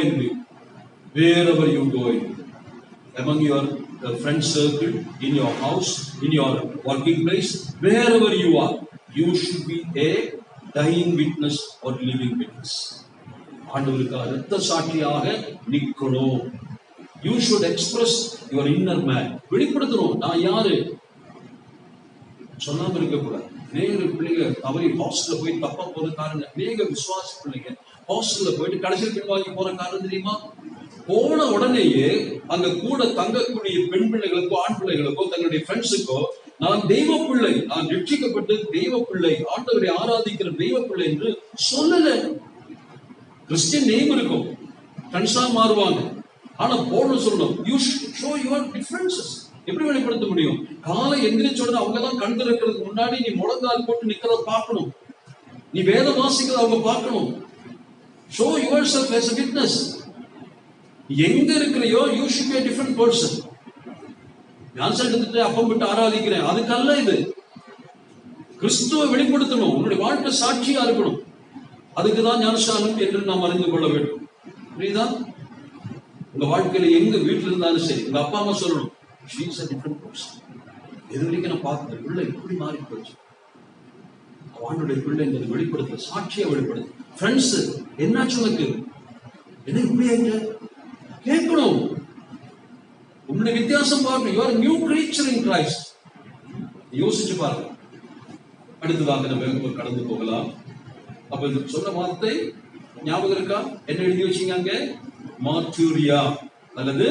in among your friend circle, in your house, in your working place, wherever you are, you should be a dying witness or living witness. ஆண்டவருக்கு இரத்த சாட்சியாக நிக்கணும். You should express your inner man. வெளிப்படுத்தணும், நான் யாரு சொல்லாம இருக்க கூடாது. நேரு பிள்ளைங்க தவறி ஹாஸ்டல்ல போய் தப்பா போற காரணம், அநேக விசுவாசி பிள்ளைங்க ஹாஸ்டல்ல போயிட்டு கடைசியில் பின்வாங்கி போற காரணம் தெரியுமா? போன உடனேயே அங்க கூட தங்கக்கூடிய பெண் பிள்ளைகளுக்கோ ஆண் பிள்ளைகளுக்கோ தங்களுடைய ஃப்ரெண்ட்ஸுக்கோ நான் தெய்வ பிள்ளை, நான் ரட்சிக்கப்பட்டு தெய்வ பிள்ளை, ஆண்டவரை ஆராதிக்கிற தெய்வ பிள்ளை என்று சொல்லல. கிறிஸ்டியன் நேம் இருக்கும், ஃப்ரெண்ட்ஸா மாறுவாங்க. ஆனா போன சொல்லணும், யூ ஷோ யுவர் டிஃபரன்சஸ். எப்படி வெளிப்படுத்த முடியும்? காலை எந்திரிச்ச உடனே அவங்க தான் கண் திறக்கிறதுக்கு முன்னாடி நீ முழங்கால் போட்டு நிக்கிறத பார்க்கணும், நீ வேத வாசிக்கிறத அவங்க பார்க்கணும். Show yourself as a witness. எங்க இருக்கிறையோ you should be a different person. ஞானஸ்நானம் எடுத்துட்டு அப்பம் விட்டு ஆராதிக்கிறேன், அதுக்கல்ல இது. கிறிஸ்துவை வெளிப்படுத்தணும், உன்னுடைய வாழ்க்கை சாட்சியா இருக்கணும். அதுக்குதான் ஞானஸ்நானம் என்று நாம் அறிந்து கொள்ள வேண்டும். புரியுதா? உங்க வாழ்க்கையில எங்க வீட்டுல இருந்தாலும் சரி, உங்க அப்பா அம்மா சொல்லணும், she is a different person. இது வரைக்கும் நான் பார்த்தேன், பிள்ளை இப்படி மாறி போச்சு. அவனுடைய பிள்ளை என்பது வெளிப்படுத்த, சாட்சியா வெளிப்படுத்து. ஃப்ரெண்ட்ஸ், என்னாச்சு உனக்கு, என்ன இப்படி ஆயிட்ட கேட்கணும். உன்னுடைய வித்தியாசம் பார்க்கணும். You are a new creature in Christ. யோசிச்சு பாருங்க. அடுத்ததாக நம்ம கடந்து போகலாம். அப்ப இது சொன்ன வார்த்தை ஞாபகம் இருக்கா? என்ன எழுதி வச்சீங்க அங்க? மார்டூரியா அல்லது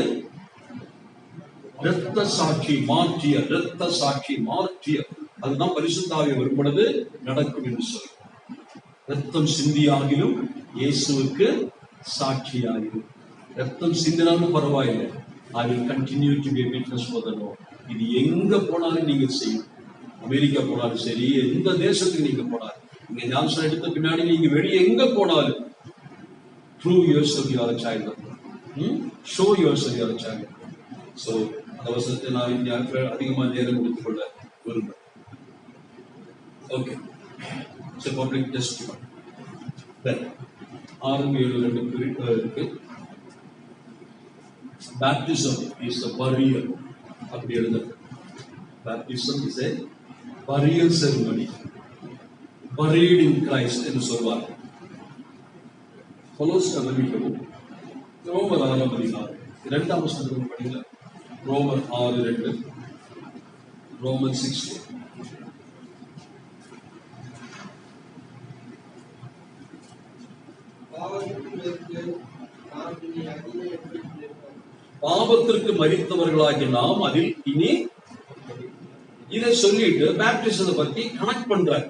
இரத்த சாட்சி. மார்டியர், இரத்த சாட்சி, மார்டியர். அதுதான் பரிசுத்த ஆவி வரும்பொழுது நடக்கும் என்று சொல்லி, ரத்தம் சிந்தியாகிலும் இயேசுவுக்கு சாட்சியாகிலும். ரத்தம் சிந்தினாலும் பரவாயில்லை, I will continue to be a witness for the Lord. இது எங்க போனாலும் நீங்க செய்யும். அமெரிக்கா போனாலும் சரி, எந்த தேசத்துக்கு நீங்க போனாலும், நீங்க ஞானஸ்நானம் எடுத்த பின்னாடி நீங்க வெளியே எங்க போனாலும், prove yourself you are a child of God. Show yourself you are a child of God. So அந்த வசனத்தை நான் இங்க அதிகமா நேரம் எடுத்துக்கொள்ள விரும்புகிறேன். Okay, it's a public testimony. Then 6:7 இருக்கு. Baptism is a burial. அப்படி எழுதுறது. Baptism is a burial ceremony. Buried in Christ என்று சொல்வார். கொலோசியர் அறிவிக்கவும் ரோமர் 6:6 இரண்டாம் வசனத்தை படிங்க. ரோமர் 6:2, ரோமர் 6. பாவத்திற்கு மரித்தவர்களாகி நாம் அதில் இனி இதை சொல்லிட்டு பேப்டிசத்தை பத்தி கனெக்ட் பண்றாரு.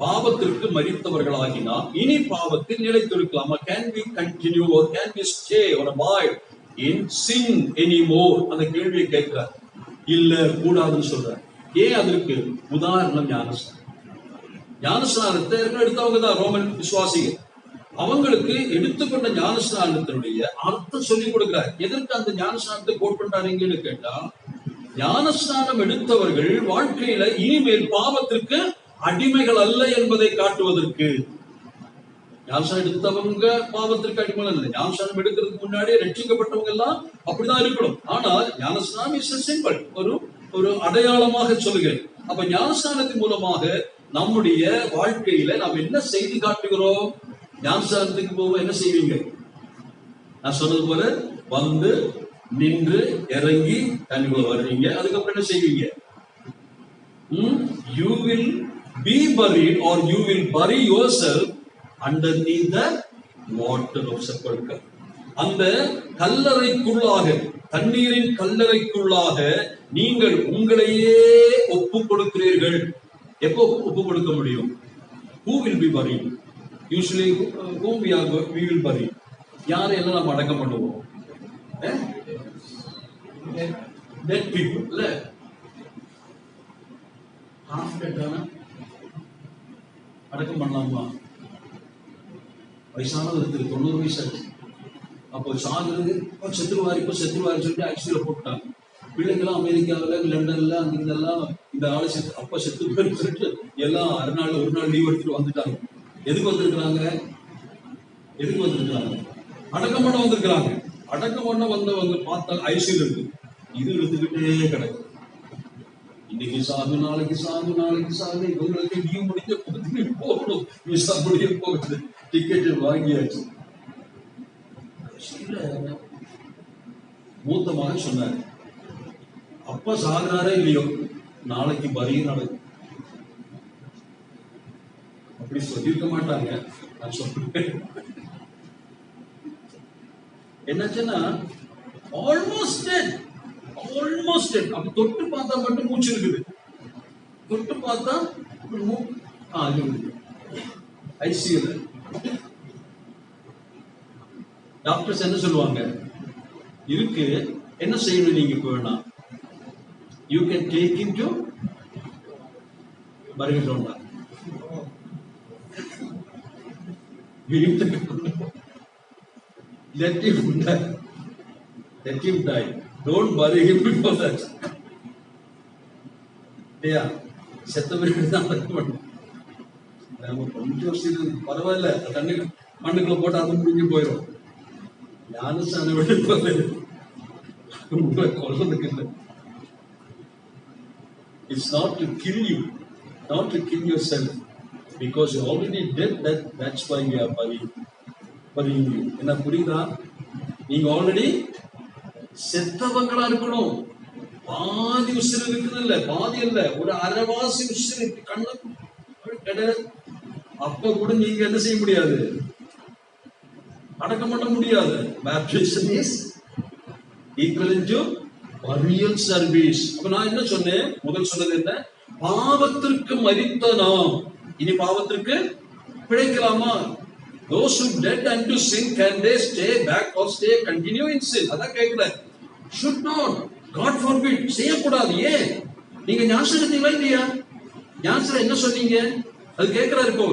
பாவத்திற்கு மரித்தவர்களாகினால் இனி பாவத்தில் நிலைத்திருக்கலாமா? Can we continue or can we stay or abide in sin anymore? அந்த கேள்வியை கேட்கிறார். இல்ல, கூடாதுன்னு சொல்றார். ஏன்? அதற்கு உதாரணம் ஞானஸ்நானம். ஞானஸ்நானத்தை எடுத்தவங்க தான் ரோமன் விசுவாசிகள். அவங்களுக்கு எடுத்துக்கொண்ட ஞானஸ்நானத்தினுடைய அர்த்தம் சொல்லிக் கொடுக்கிறார். எதற்கு அந்த ஞானஸ்நானத்தை கோட் பண்றாருங்கன்னு கேட்டா, ஞானஸ்நானம் எடுத்தவர்கள் வாழ்க்கையில இனிமேல் பாவத்திற்கு அடிமைகள் அல்ல என்பதை காட்டுவதற்கு. ஞானஸ்நானம் எடுத்தவங்க பாவத்திற்கு அடிமைகள் அல்ல. ஞானஸ்நானம் எடுக்கிறதுக்கு முன்னாடியே ரட்சிக்கப்பட்டவங்க எல்லாம் அப்படிதான் இருக்கணும். ஆனால் ஞானஸ்நானம் இஸ் a symbol, ஒரு அடையாளமாக சொல்லுகிறேன். அப்ப ஞானஸ்நானத்தின் மூலமாக நம்முடைய வாழ்க்கையில நாம் என்ன செய்தி காட்டுகிறோம்? ஞானஸ்நானத்துக்கு போக என்ன செய்வீங்க? நான் சொன்னது போல வந்து நின்று இறங்கி தண்ணிக்குள்ள வருவீங்க. அதுக்கப்புறம் என்ன செய்வீங்க? You will be buried or you will bury yourself underneath the water of sepulchre. அந்த கல்லறைக்குள்ளாக, தண்ணீரின் கல்லறைக்குள்ளாக நீங்கள் உங்களையே ஒப்பு கொடுக்கிறீர்கள். எப்போ ஒப்பு கொடுக்க முடியும்? Who will be buried? Usually whom we will bury. யாரை எல்லாம் நம்ம அடக்கம் பண்ணுவோம்? Dead people. இல்ல, half dead ஆனா அடக்கம் பண்ணலாமா? வயசானது 90 வயசு ஆச்சு. அப்போ சாகுறது செத்துருவாரி சொல்லிட்டு ஆக்சிடென்ட்ல போட்டாங்க. பிள்ளைங்கெல்லாம் அமெரிக்காவில், லண்டன்ல, அங்கெல்லாம் இந்த ஆளு செத்து அப்ப செத்து போயின்னு சொல்லிட்டு எல்லாம் ஒரு நாள் லீவ் எடுத்துட்டு வந்துட்டாங்க. எதுக்கு வந்திருக்கிறாங்க? அடக்கம் பண்ண வந்திருக்கிறாங்க. அடக்கம் பண்ண வந்தவங்க பார்த்தா ஐசியில் இருக்கு. இது எடுத்துக்கிட்டே கிடக்கு. இன்னைக்கு சாகு, நாளைக்கு சாகு. இவங்களுக்கு லீவ் முடிஞ்ச போகணும், விசா முடிய போகுது, டிக்கெட் வாங்கியாச்சு. மூத்த மகன் சொன்னாரு, அப்பா சாகுறாரே இல்லையோ, நாளைக்கு பரியும் நடக்கும். அப்படி சொல்லியிருக்க மாட்டாங்க, நான் சொல்றேன். என்னாச்சுன்னா ஆல்மோஸ்ட் டெட். அப்ப தொட்டு பார்த்தா மட்டும் மூச்சு இருக்குது. தொட்டு பார்த்தா ஐசியூல. டாக்டர்ஸ் என்ன சொல்லுவாங்க? இருக்கு, என்ன செய்யணும் நீங்க இப்ப வேணா? You can take him to Barigonda. Let him die. Don't bury him before that. Yeah. செத்தவர்கள் கொஞ்சம் பரவாயில்ல, தண்ணி மண்ணுக்குள்ள போட்டு அது முடிஞ்சு போயிடும். ஞானஸ்நானம் எடுப்பது உங்களை கொல்றதுக்கு இல்லை. It's not to kill you, not to kill yourself, because you're already dead. That's why we are burying you. என்ன புரியுதா? நீங்க ஆல்ரெடி செத்தவங்களா இருக்கணும். பாதி உசிறு இருக்குது இல்ல, பாதி இல்ல, ஒரு அரைவாசி உசிறு கண்ணு. அப்ப கூட நீங்க என்ன செய்ய முடியாது? அடக்கம் பண்ண முடியாது. Baptism is equivalent to burial service. அப்ப நான் என்ன சொன்னேன்? முதல் சொன்னது என்ன? பாவத்திற்கு மரித்த நாம் இனி பாவத்திற்கு பிழைக்கலாமா? Those who dead unto sin, can they stay back or continue in sin? அதான் கேட்கிறேன். Should not, God forbid, செய்யக்கூடாது. ஏன்? நீங்க ஞானஸ்நானம் எடுத்தீங்களா இல்லையா? ஞானஸ்நானம் என்ன சொன்னீங்க? அது கேட்கிறாரு. இப்போ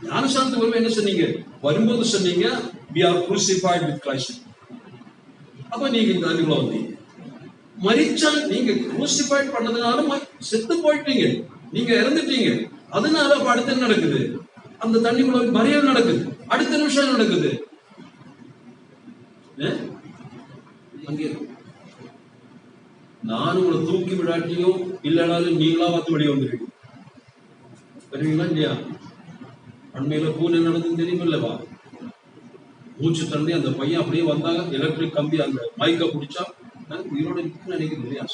ஞானஸ்நானத்துக்கு வரும்போது என்ன சொன்னீங்க? வரும்போது சொன்னீங்க we are crucified with Christ. அப்ப நீங்க இந்த அறிவுல வந்தீங்க. மரிச்சா நீங்க crucified பண்ணதுனால செத்து போயிட்டீங்க, நீங்க இறந்துட்டீங்க. அதனால அப்ப அடுத்து என்ன நடக்குது? அந்த தண்ணிக்குள்ள மறியல் நடக்குது. அடுத்த நிமிஷம் நடக்குது. அங்கே நான் உங்களை தூக்கி விடாட்டியும் இல்லைனாலும் நீங்களா பார்த்து வெளியே வந்துருவீங்க. வருவீங்களா இல்லையா? அண்மையில பூனை நடந்தது தெரியுமில்லவா? மூச்சு தண்ணி அந்த பையன் அப்படியே வந்தாங்க. எலக்ட்ரிக் கம்பி அந்த மைக்க பிடிச்சா உயிரோட நினைக்கிறது இல்லையா?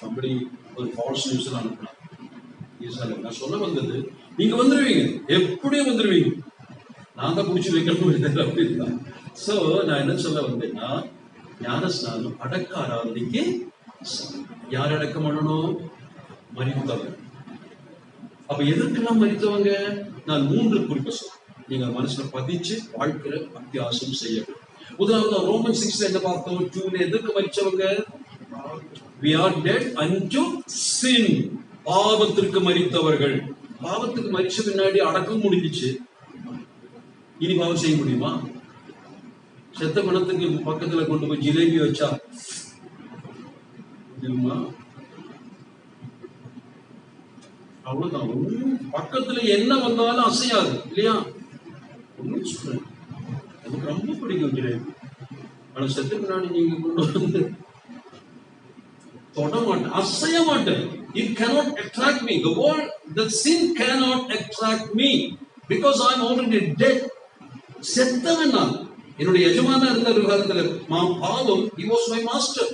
அப்படி ஒரு ஃபால்ஸ் நியூஸ் எல்லாம் அனுப்பினாங்க. நான் சொல்ல வந்தது, நீங்க வந்துருவீங்க, எப்படியும் வந்துருவீங்க. நான் தான் பிடிச்சி வைக்கணும் அப்படின்னா. சோ நான் என்ன சொல்ல வந்தேன்னா, ஞானஸ்நானம் அடக்க ஆராதனைக்கு யார் அடக்கம் பண்ணணும்? மரித்தவங்க. அப்ப எதற்கெல்லாம் மரித்தவங்க? நான் 3 குறிப்பை சொல்றேன், நீங்க மனசுல பதிச்சு வாழ்க்கையில அத்தியாசம் செய்யணும். முதலாவது ரோமன் 6 என்ன பார்த்தோம்? 2 எதற்கு மரிச்சவங்க? We are dead unto sin. பாவத்திற்கு மரித்தவர்கள். பாவத்துக்கு மரிச்ச பின்னாடி அடக்கம் முடிஞ்சிச்சு, இனி பாவம் செய்ய முடியுமா? செத்த பணத்துக்கு பக்கத்துல கொண்டு போய் ஜிலேபி வச்சா முடியுமா? அவ்வளவுதான். பக்கத்துல என்ன வந்தாலும் அசையாது இல்லையா? ஒன்னும் சொல்றேன், எனக்கு ரொம்ப பிடிக்கும் ஜிலேபி. ஆனா செத்த பின்னாடி நீங்க கொண்டு வந்து தொட மாட்டேன், அசைய மாட்டேன். It cannot attract me. The world, the sin cannot attract me because I am already dead. செத்தவன் நான். என்னுடைய எஜமானா இருந்த காலத்துல பாவம், he was my master.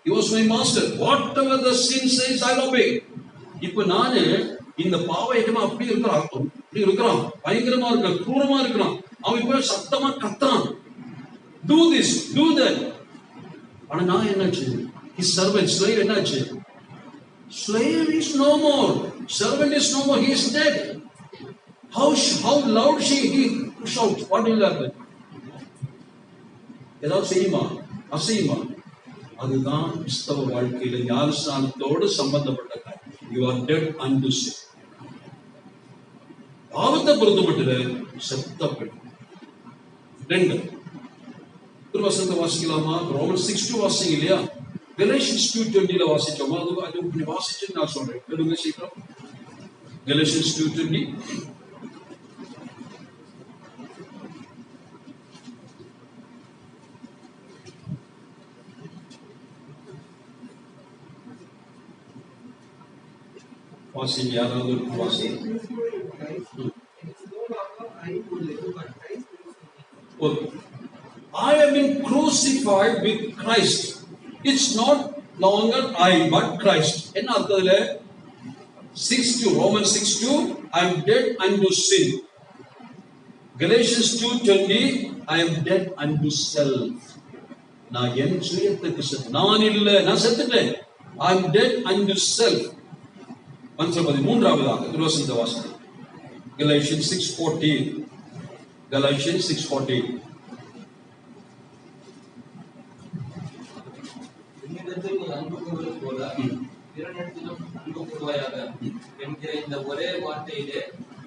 He was my master. Whatever the sin says, I obey. இப்ப நானு இந்த பாவ எஜமா அப்படி இருக்கிறான், அப்படி இருக்கிறான், பயங்கரமா இருக்கான், क्रूரமா இருக்கிறான். அவன் இப்ப சத்தமா கத்துறான், do this, do that. ஆனா நான் என்னாச்சு? His servant, slave என்னாச்சு? Slave is no more. Servant is no more. He is dead. How loud he shouts. What will happen? ஏதாவது செய்யுமா? அசையுமா? அதுதான் கிறிஸ்தவ வாழ்க்கையில ஞானஸ்நானத்தோடு சம்பந்தப்பட்ட காரியம். You are dead unto sin. பாவத்தை பொறுத்தப்பட்டது செத்த பெண். 2 ஒரு வசனத்தை வாசிக்கலாமா? ரோமன் 6:2 வாசிங்க இல்லையா? Galatians 2:20 வாசிச்சோமா? அது இப்படி வாசிச்சு நான் சொல்றேன், எடுங்க சீக்கிரம். Galatians 2:20. வாசிங்க, யாராவது வாசிங்க. I have been crucified with Christ. It's not longer I but Christ. என்ன அர்த்தத்துல? 6:2 Romans 6:2 I am dead unto sin. Galatians 2:20 I am dead unto self. நான் என் சுயத்துக்கு செத்து, நான் இல்ல, நான் செத்துட்டேன். I am dead unto self. மன்சபதி மூன்றாவதாக திருவசனத்தை வாசிங்க. Galatians 6:14. Galatians 6:14. என்கிற இந்த ஒரே வார்த்தையிலே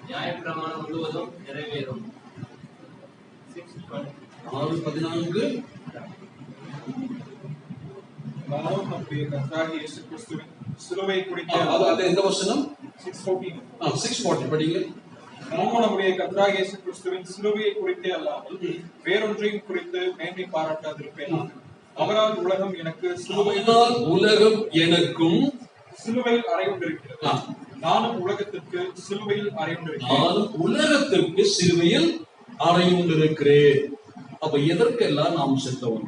நியாயப்பிரமாணம் முழுவதும் நிறைவேறும். 6:14 நாம் நம்முடைய கர்த்தராகிய இயேசு கிறிஸ்துவின் சிலுவை குறித்து, அது எந்த வசனம்? 6:14. 6:14 படிங்க. நாம் நம்முடைய கர்த்தராகிய இயேசு கிறிஸ்துவின் சிலுவையை குறித்தே அல்லாமல் வேறொன்றையும் குறித்து மேன்மை பாராட்டாதிருப்பேன். அவரால் உலகம் எனக்கு எனக்கும் சிலுவையில் அறையுண்டிருக்கிறது. நானும் உலகத்திற்கு சிலுவையில் அறையுண்டிருக்கிறேன். நானும் உலகத்திற்கு சிலுவையில் அறையுண்டிருக்கிறேன். அப்ப எதற்கெல்லாம் நாம் செத்தவன்?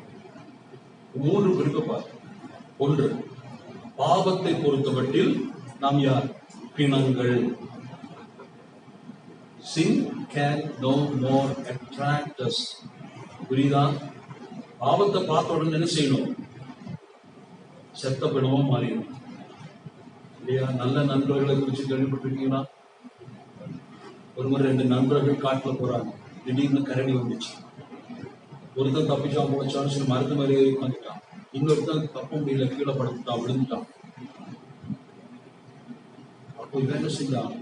3 பிரிவு பார்க்க. 1, பாவத்தை பொறுத்தமட்டில் நாம் யார்? பிணங்கள். Sin can no more attract us. புரியுதா? பாவத்தை பார்த்த உடனே என்ன செய்யணும்? செத்த பிணமா மாறிடும் இல்லையா? நல்ல நண்பர்களை குறித்து கேள்விப்பட்டிருக்கீங்களா? ஒரு முறை 2 நண்பர்கள் காட்டுல போறாங்க, திடீர்னு கரடி வந்துச்சு. ஒருத்தன் தப்பிச்சான், போச்சான்னு சொல்லி மருந்து மாதிரி ஏறி உட்காந்துட்டான். இன்னொருத்தன் தப்ப முடியல, கீழே படுத்துட்டான், விழுந்துட்டான். அப்போ இவன் என்ன செஞ்சான்?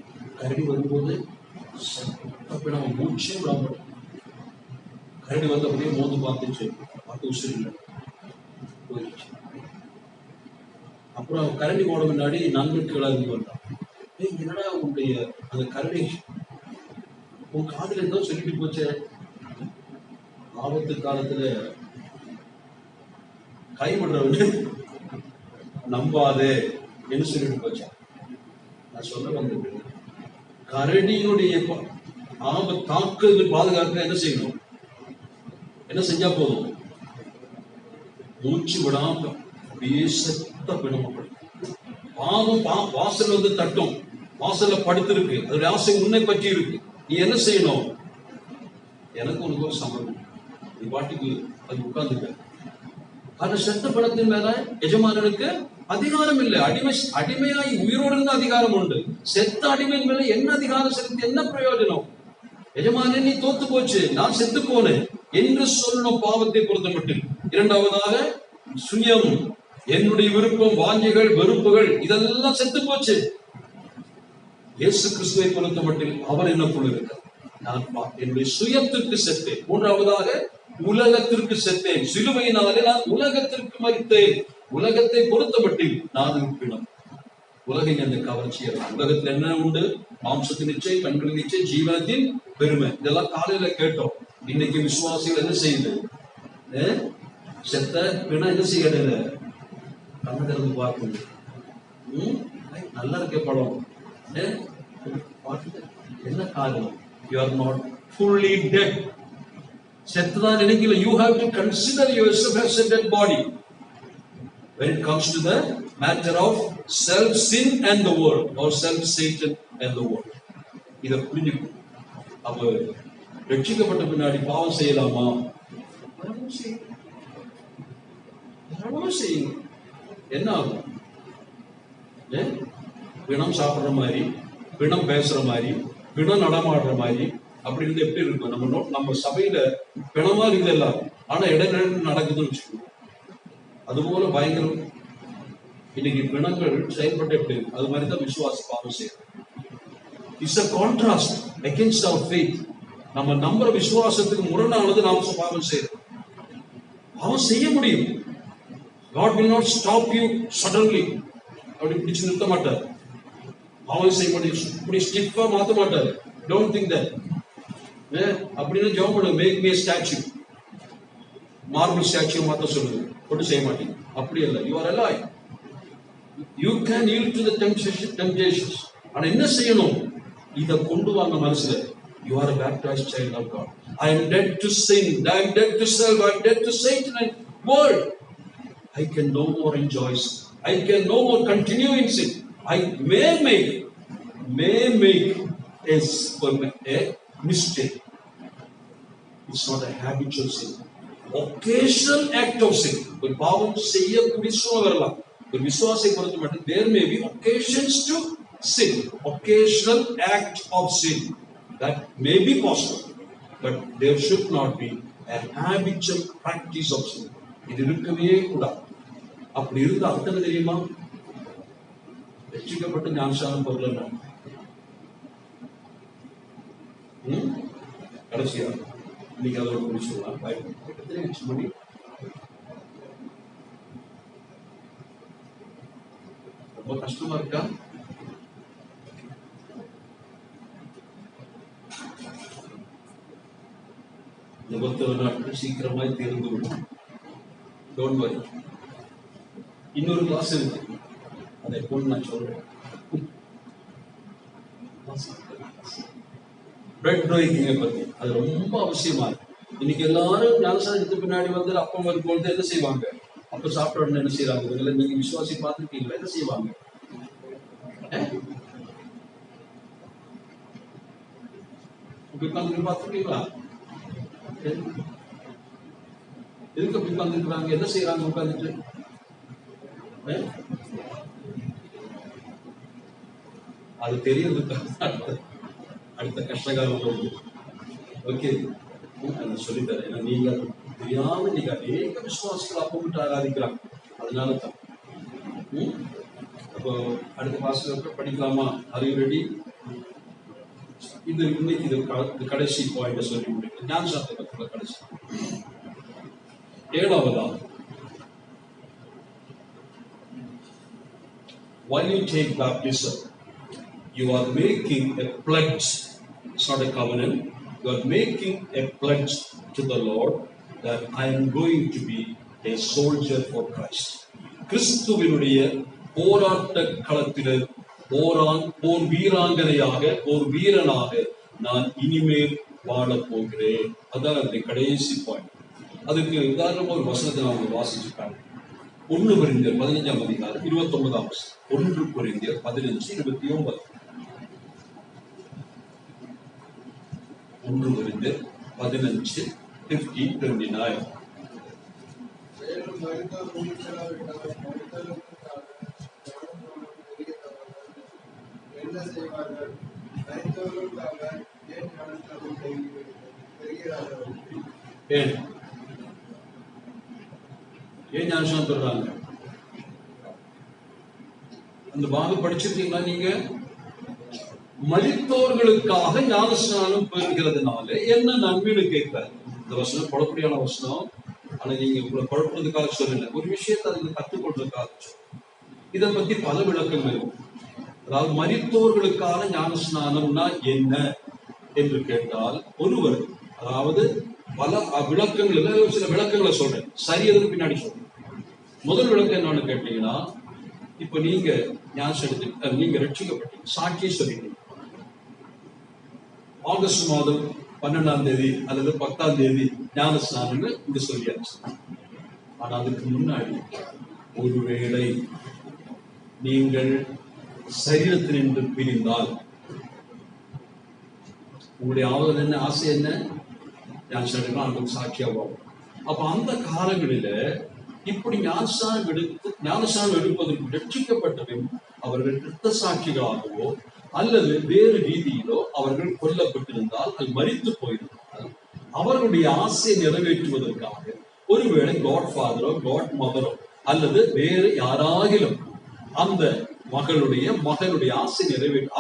கரடி வரும்போது செத்த பிணம், மூச்சே விடாம. கரடி வந்து அப்படியே மோந்து பார்த்துச்சு, பார்த்து உசுறு இல்லை, போயிடுச்சு. அப்புறம் கரடி போட முன்னாடி நண்பன் கீழே இருந்து வந்தான். என்னடா உன்னுடைய அந்த கரடி உன் காதுல இருந்தோ சொல்லிட்டு போச்ச, ஆபத்து காலத்துல கைவிடுறவனு நம்பாதே என்று சொல்லிட்டு போச்சான். நான் சொல்ல வந்தது, கரடியினுடைய தாக்குதல் பாதுகாக்க என்ன செய்யணும்? என்ன செஞ்சா போதும்? மூச்சு விடாம அப்படியே செத்த பிணமப்படும். பாவம் வாசல் வந்து தட்டும், வாசல்ல படுத்திருக்கு, அதோட ஆசை உன்னை பற்றி இருக்கு. நீ என்ன செய்யணும்? எனக்கு உனக்கு ஒரு சம்பந்தம், நீ பாட்டுக்கு அது உட்கார்ந்துக்க. அந்த செத்த பணத்தின் மேல எஜமானனுக்கு அதிகாரம் இல்லை. அடிமையாய் உயிரோடு இருந்த அதிகாரம் உண்டு. செத்த அடிமையின் மேல என்ன அதிகாரம் செலுத்தி என்ன பிரயோஜனம்? எஜமானே நீ தோத்து போச்சு, நான் செத்து போனேன் என்று சொல்லணும் பாவத்தை பொறுத்தமட்டு. இரண்டாவதாக சுயம், என்னுடைய விருப்பம், வாஞ்சிகள், வெறுப்புகள் இதெல்லாம் செத்து போச்சு. இயேசு கிறிஸ்துவை பொறுத்தமட்டில் அவர் என்னக்குள் இருக்கிறார். நான் என்னுடைய சுயத்திற்கு செத்தேன். மூன்றாவதாக உலகத்திற்கு செத்தேன். சிலுவையினாலே நான் உலகத்திற்கு மரித்தேன். உலகத்தை பொறுத்தமட்டில் நான் பிணம். உலகின் அந்த கவர்ச்சியல். உலகத்தில் என்ன உண்டு? மாம்சத்தின் இச்சை, கண்களின் இச்சை, ஜீவனத்தின் பெருமை. இதெல்லாம் காலையில கேட்டோம். இன்னைக்கு விசுவாசிகள் என்ன செய்யுது? செத்த பிணம் என்ன செய்யறது? கண்ணதிறந்து பார்க்குது. நல்லா இருக்க படம். என்ன காரணம்? You are not fully dead. செத்துதான் நினைக்கல. You have to consider yourself as a dead body when it comes to the matter of self sin and the world, or self Satan and the world. இத புரிஞ்சுக்கணும். அப்ப ரட்சிக்கப்பட்ட பின்னாடி பாவம் செய்யலாமா? செய்யுங்க. என்ன ஆகும்? பிணம் சாப்பிடுற மாதிரி, பிணம் பேசுற மாதிரி, பிணம் நடமாடுற மாதிரி அப்படி இருந்து எப்படி இருக்கும்? நம்ம சபையில பிணமா இருக்குது எல்லாரும், ஆனா இடைநிலை நடக்குதுன்னு வச்சுக்கணும். அதுபோல பயங்கரம். இன்னைக்கு பிணங்கள் செயல்பட்டு எப்படி இருக்கு? அது மாதிரிதான் விசுவாச பாவம் செய்யும். It's a contrast against our faith. நம்ம நம்புற விசுவாசத்துக்கு முரணானது நாம பாவம் செய்யறோம். பாவம் செய்ய முடியும். God will not stop you suddenly. அப்படி பிடிச்சு நிறுத்த மாட்டார். பாவம் செய்ய முடியும். இப்படி ஸ்டிஃபா மாத்த மாட்டார். Don't think that. அப்படின்னு ஜெபம் பண்ணு. Make me statue. Marble statue மாத்த சொல்லுது. ஒன்றும் செய்ய மாட்டீங்க. அப்படி இல்லை. You are alive. You can yield to the temptations. ஆனா என்ன செய்யணும்? இத கொண்டு வாங்க மனசுல. You are a baptized child of God. I am dead to sin. I am dead to self. I am dead to Satan and world. I can no more enjoy sin. I can no more continue in sin. I may make a mistake. It's not a habitual sin. Occasional act of sin. ஒரு பாவம் செய்யக்கூடிய சூழ்நிலை வரலாம். ஒரு விசுவாசை பொறுத்த மட்டும் there may be occasions to sin. Occasional act of sin. That may be possible. But there should not be a habitual practice of sin. இது இருக்கவே கூடாது. அப்படி இருந்த அர்த்தம் தெரியுமா? ரட்சிக்கப்பட்ட ஞானஸ்நானம் பொருள் கடைசியா இன்னைக்கு அதோட முடிச்சுடலாம். மணி ரொம்ப கஷ்டமா இருக்கா? இருபத்தொரு நாட்கள் சீக்கிரமாய் தேர்ந்து விடும். Don't worry. இன்னொரு கிளாஸ் இருக்கு, அதை போல் நான் சொல்றேன். பிரெட் நோய்க்குங்க பத்தி அது ரொம்ப அவசியமா இருக்கு. இன்னைக்கு எல்லாரும் ஞானஸ்நானத்துக்கு பின்னாடி வந்து அப்பம் வரும்பொழுது என்ன செய்வாங்க? அப்ப சாப்பிட்ட உடனே என்ன செய்யறாங்க? இதுல நீங்க விசுவாசி பார்த்துருக்கீங்களா? என்ன செய்வாங்க? பார்த்துருக்கீங்களா? எதுக்கு அப்படி உட்கார்ந்துருக்காங்க? என்ன செய்யறாங்க உட்கார்ந்துட்டு? அது தெரியுது. அடுத்த கஷ்டகாலம் வருது. ஓகே, சொல்லித்தரேன். ஏன்னா நீங்க தெரியாம நீங்க அநேக விசுவாசிகள் அப்பமிட்டு ஆராதிக்கிறாங்க. அதனால தான். அப்போ அடுத்த பாஸ்டர் படிக்கலாமா? Are you ready? இது இன்னைக்கு இது கடைசி பாயிண்ட் சொல்லி முடியும். ஞானசாஸ்திர பத்திர கடைசி 7வது. While you take baptism, you are making a pledge. It's not a covenant. You are making a pledge to the Lord that I am going to be a soldier for Christ. கிறிஸ்துவினுடைய போராட்ட களத்தில் போர் வீராங்கனையாக, போர் வீரனாக நான் இனிமேல் வாழப் போகிறேன். அதான் அந்த கடைசி பாயிண்ட். அதுக்கு உதாரணமா ஒரு வசனத்தை நான் வாசிச்சுட்டாங்க. 1 கொரிந்தியர் 15ஆம் அதிகாரம் 29ஆம் வசனம். 1 கொரிந்தியர் 15:29. 1 கொரிந்தியர் 15:29. அவர்கள் மரித்தவர்களுக்காக ஏன் ஞானஸ்நானம் பெறுகிறார்கள்? ஏன் ஞானஸ்நானம் பெறுறாங்க? அந்த பாகம் படிச்சிருக்கீங்களா நீங்க? மரித்தோர்களுக்காக ஞானஸ்நானம் பெறுகிறதுனால என்ன நன்மைன்னு கேட்கிறார். இந்த வசனம் குழப்படியான வசனம். ஆனா நீங்க உங்களை குழப்பறதுக்காக சொல்லல, ஒரு விஷயத்தை அதுக்கு கற்றுக்கொள்றதுக்காக. இதை பத்தி பல விளக்கங்கள் இருக்கும். அதாவது மரித்தோர்களுக்கான ஞானஸ்நானம்னா என்ன என்று கேட்டால், ஒருவர், அதாவது பல விளக்கங்கள், சில விளக்கங்களை சொல்றேன், சரி எதுக்கு பின்னாடி சொல்றேன். முதல் விளக்கம் என்னன்னு கேட்டீங்கன்னா, இப்ப நீங்க ஞானம் எடுத்து நீங்க ரட்சிக்கப்பட்டீங்க, சாட்சியை சொல்லிட்டீங்க. ஆகஸ்ட் மாதம் 12ஆம் தேதி அல்லது 10ஆம் தேதி ஞானஸ்நானம்னு இங்க சொல்லியாச்சு. ஆனா அதுக்கு முன்னாடி ஒருவேளை நீங்கள் சரீரத்தினின்று பிரிந்தால் உங்களுடைய ஆவல் என்ன, ஆசை என்ன? ஞானஸ்நானம் சாட்சியாகும். அப்ப அந்த காலங்களில இப்படி ஞானஸ்நானம் எடுப்பதற்கு ரட்சிக்கப்பட்டதும் அவர்கள் இரத்த சாட்சிகளாகவோ அல்லது வேறு ரீதியிலோ அவர்கள் கொல்லப்பட்டிருந்தால், அது மரித்து போயிருந்தால், அவர்களுடைய ஆசையை நிறைவேற்றுவதற்காக ஒருவேளை காட் ஃபாதரோ காட் மதரோ அல்லது வேறு யாராகிலும் அந்த மகளுடைய ஆசை நிறைவேற்ற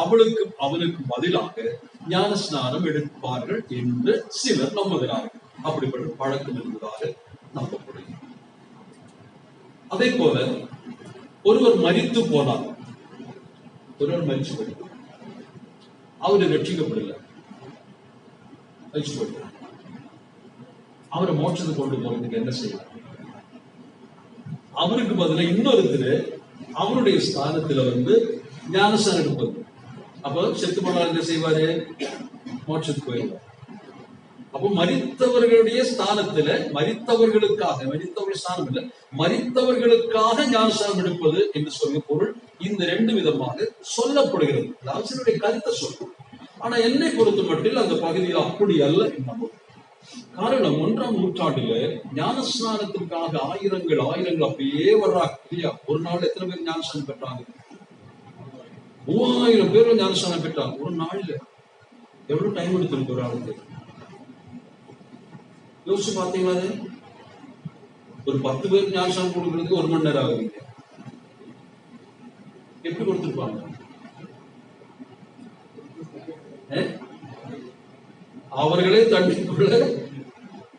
அவனுக்கு பதிலாக ஞானஸ்நானம் எடுப்பார்கள் என்று சிலர் நம்புகிறார்கள். அப்படிப்பட்ட பழக்கம் என்பதாக நம்பப்படுகிறது. அதே போல ஒருவர் மரித்து போனார், மரிச்சு போயிட்டார், அவரு ரட்சிக்கப்படல, மரிச்சு போயிட்டார். அவரை மோட்சத்துக்கு கொண்டு போறதுக்கு என்ன செய்யலாம்? அவருக்கு பதிலாக இன்னொருத்தர் அவருடைய ஸ்தானத்துல ஞானஸ்நானம் எடுப்பது. அப்ப செத்து போனார் என்ன செய்வாரு? மோட்சத்துக்கு போயிடுவார். அப்போ மரித்தவர்களுடைய ஸ்தானத்துல மரித்தவர்கள் ஸ்தானம் இல்லை, மரித்தவர்களுக்காக ஞானஸ்நானம் எடுப்பது என்று சொல்ல பொருள் இந்த ரெண்டு விதமாக சொல்லப்படுகிறது. அரசனுடைய கருத்தை சொல்லும். ஆனா என்னை பொறுத்த மட்டும் அந்த பகுதியில் அப்படி அல்ல என்னமோ. காரணம், 1ஆம் நூற்றாண்டுல ஞானஸ்நானத்திற்காக ஆயிரங்கள் அப்படியே வர்றாங்க இல்லையா? ஒரு நாள் எத்தனை பேர் ஞானஸ்நானம் பெற்றாங்க? 3000 பேர் ஞானஸ்நானம் பெற்றாங்க ஒரு நாள்ல. எவ்வளவு டைம் எடுத்திருக்கு ஒரு ஆளுக்கு? யோசிச்சு பாத்தீங்களா? ஒரு 10 பேர் ஞானஸ்நானம் கொடுக்கறதுக்கு 1 மணி நேரம் ஆகுது. எப்படி கொடுத்திருப்பாங்க? அவர்களே தண்ணிக்குள்ள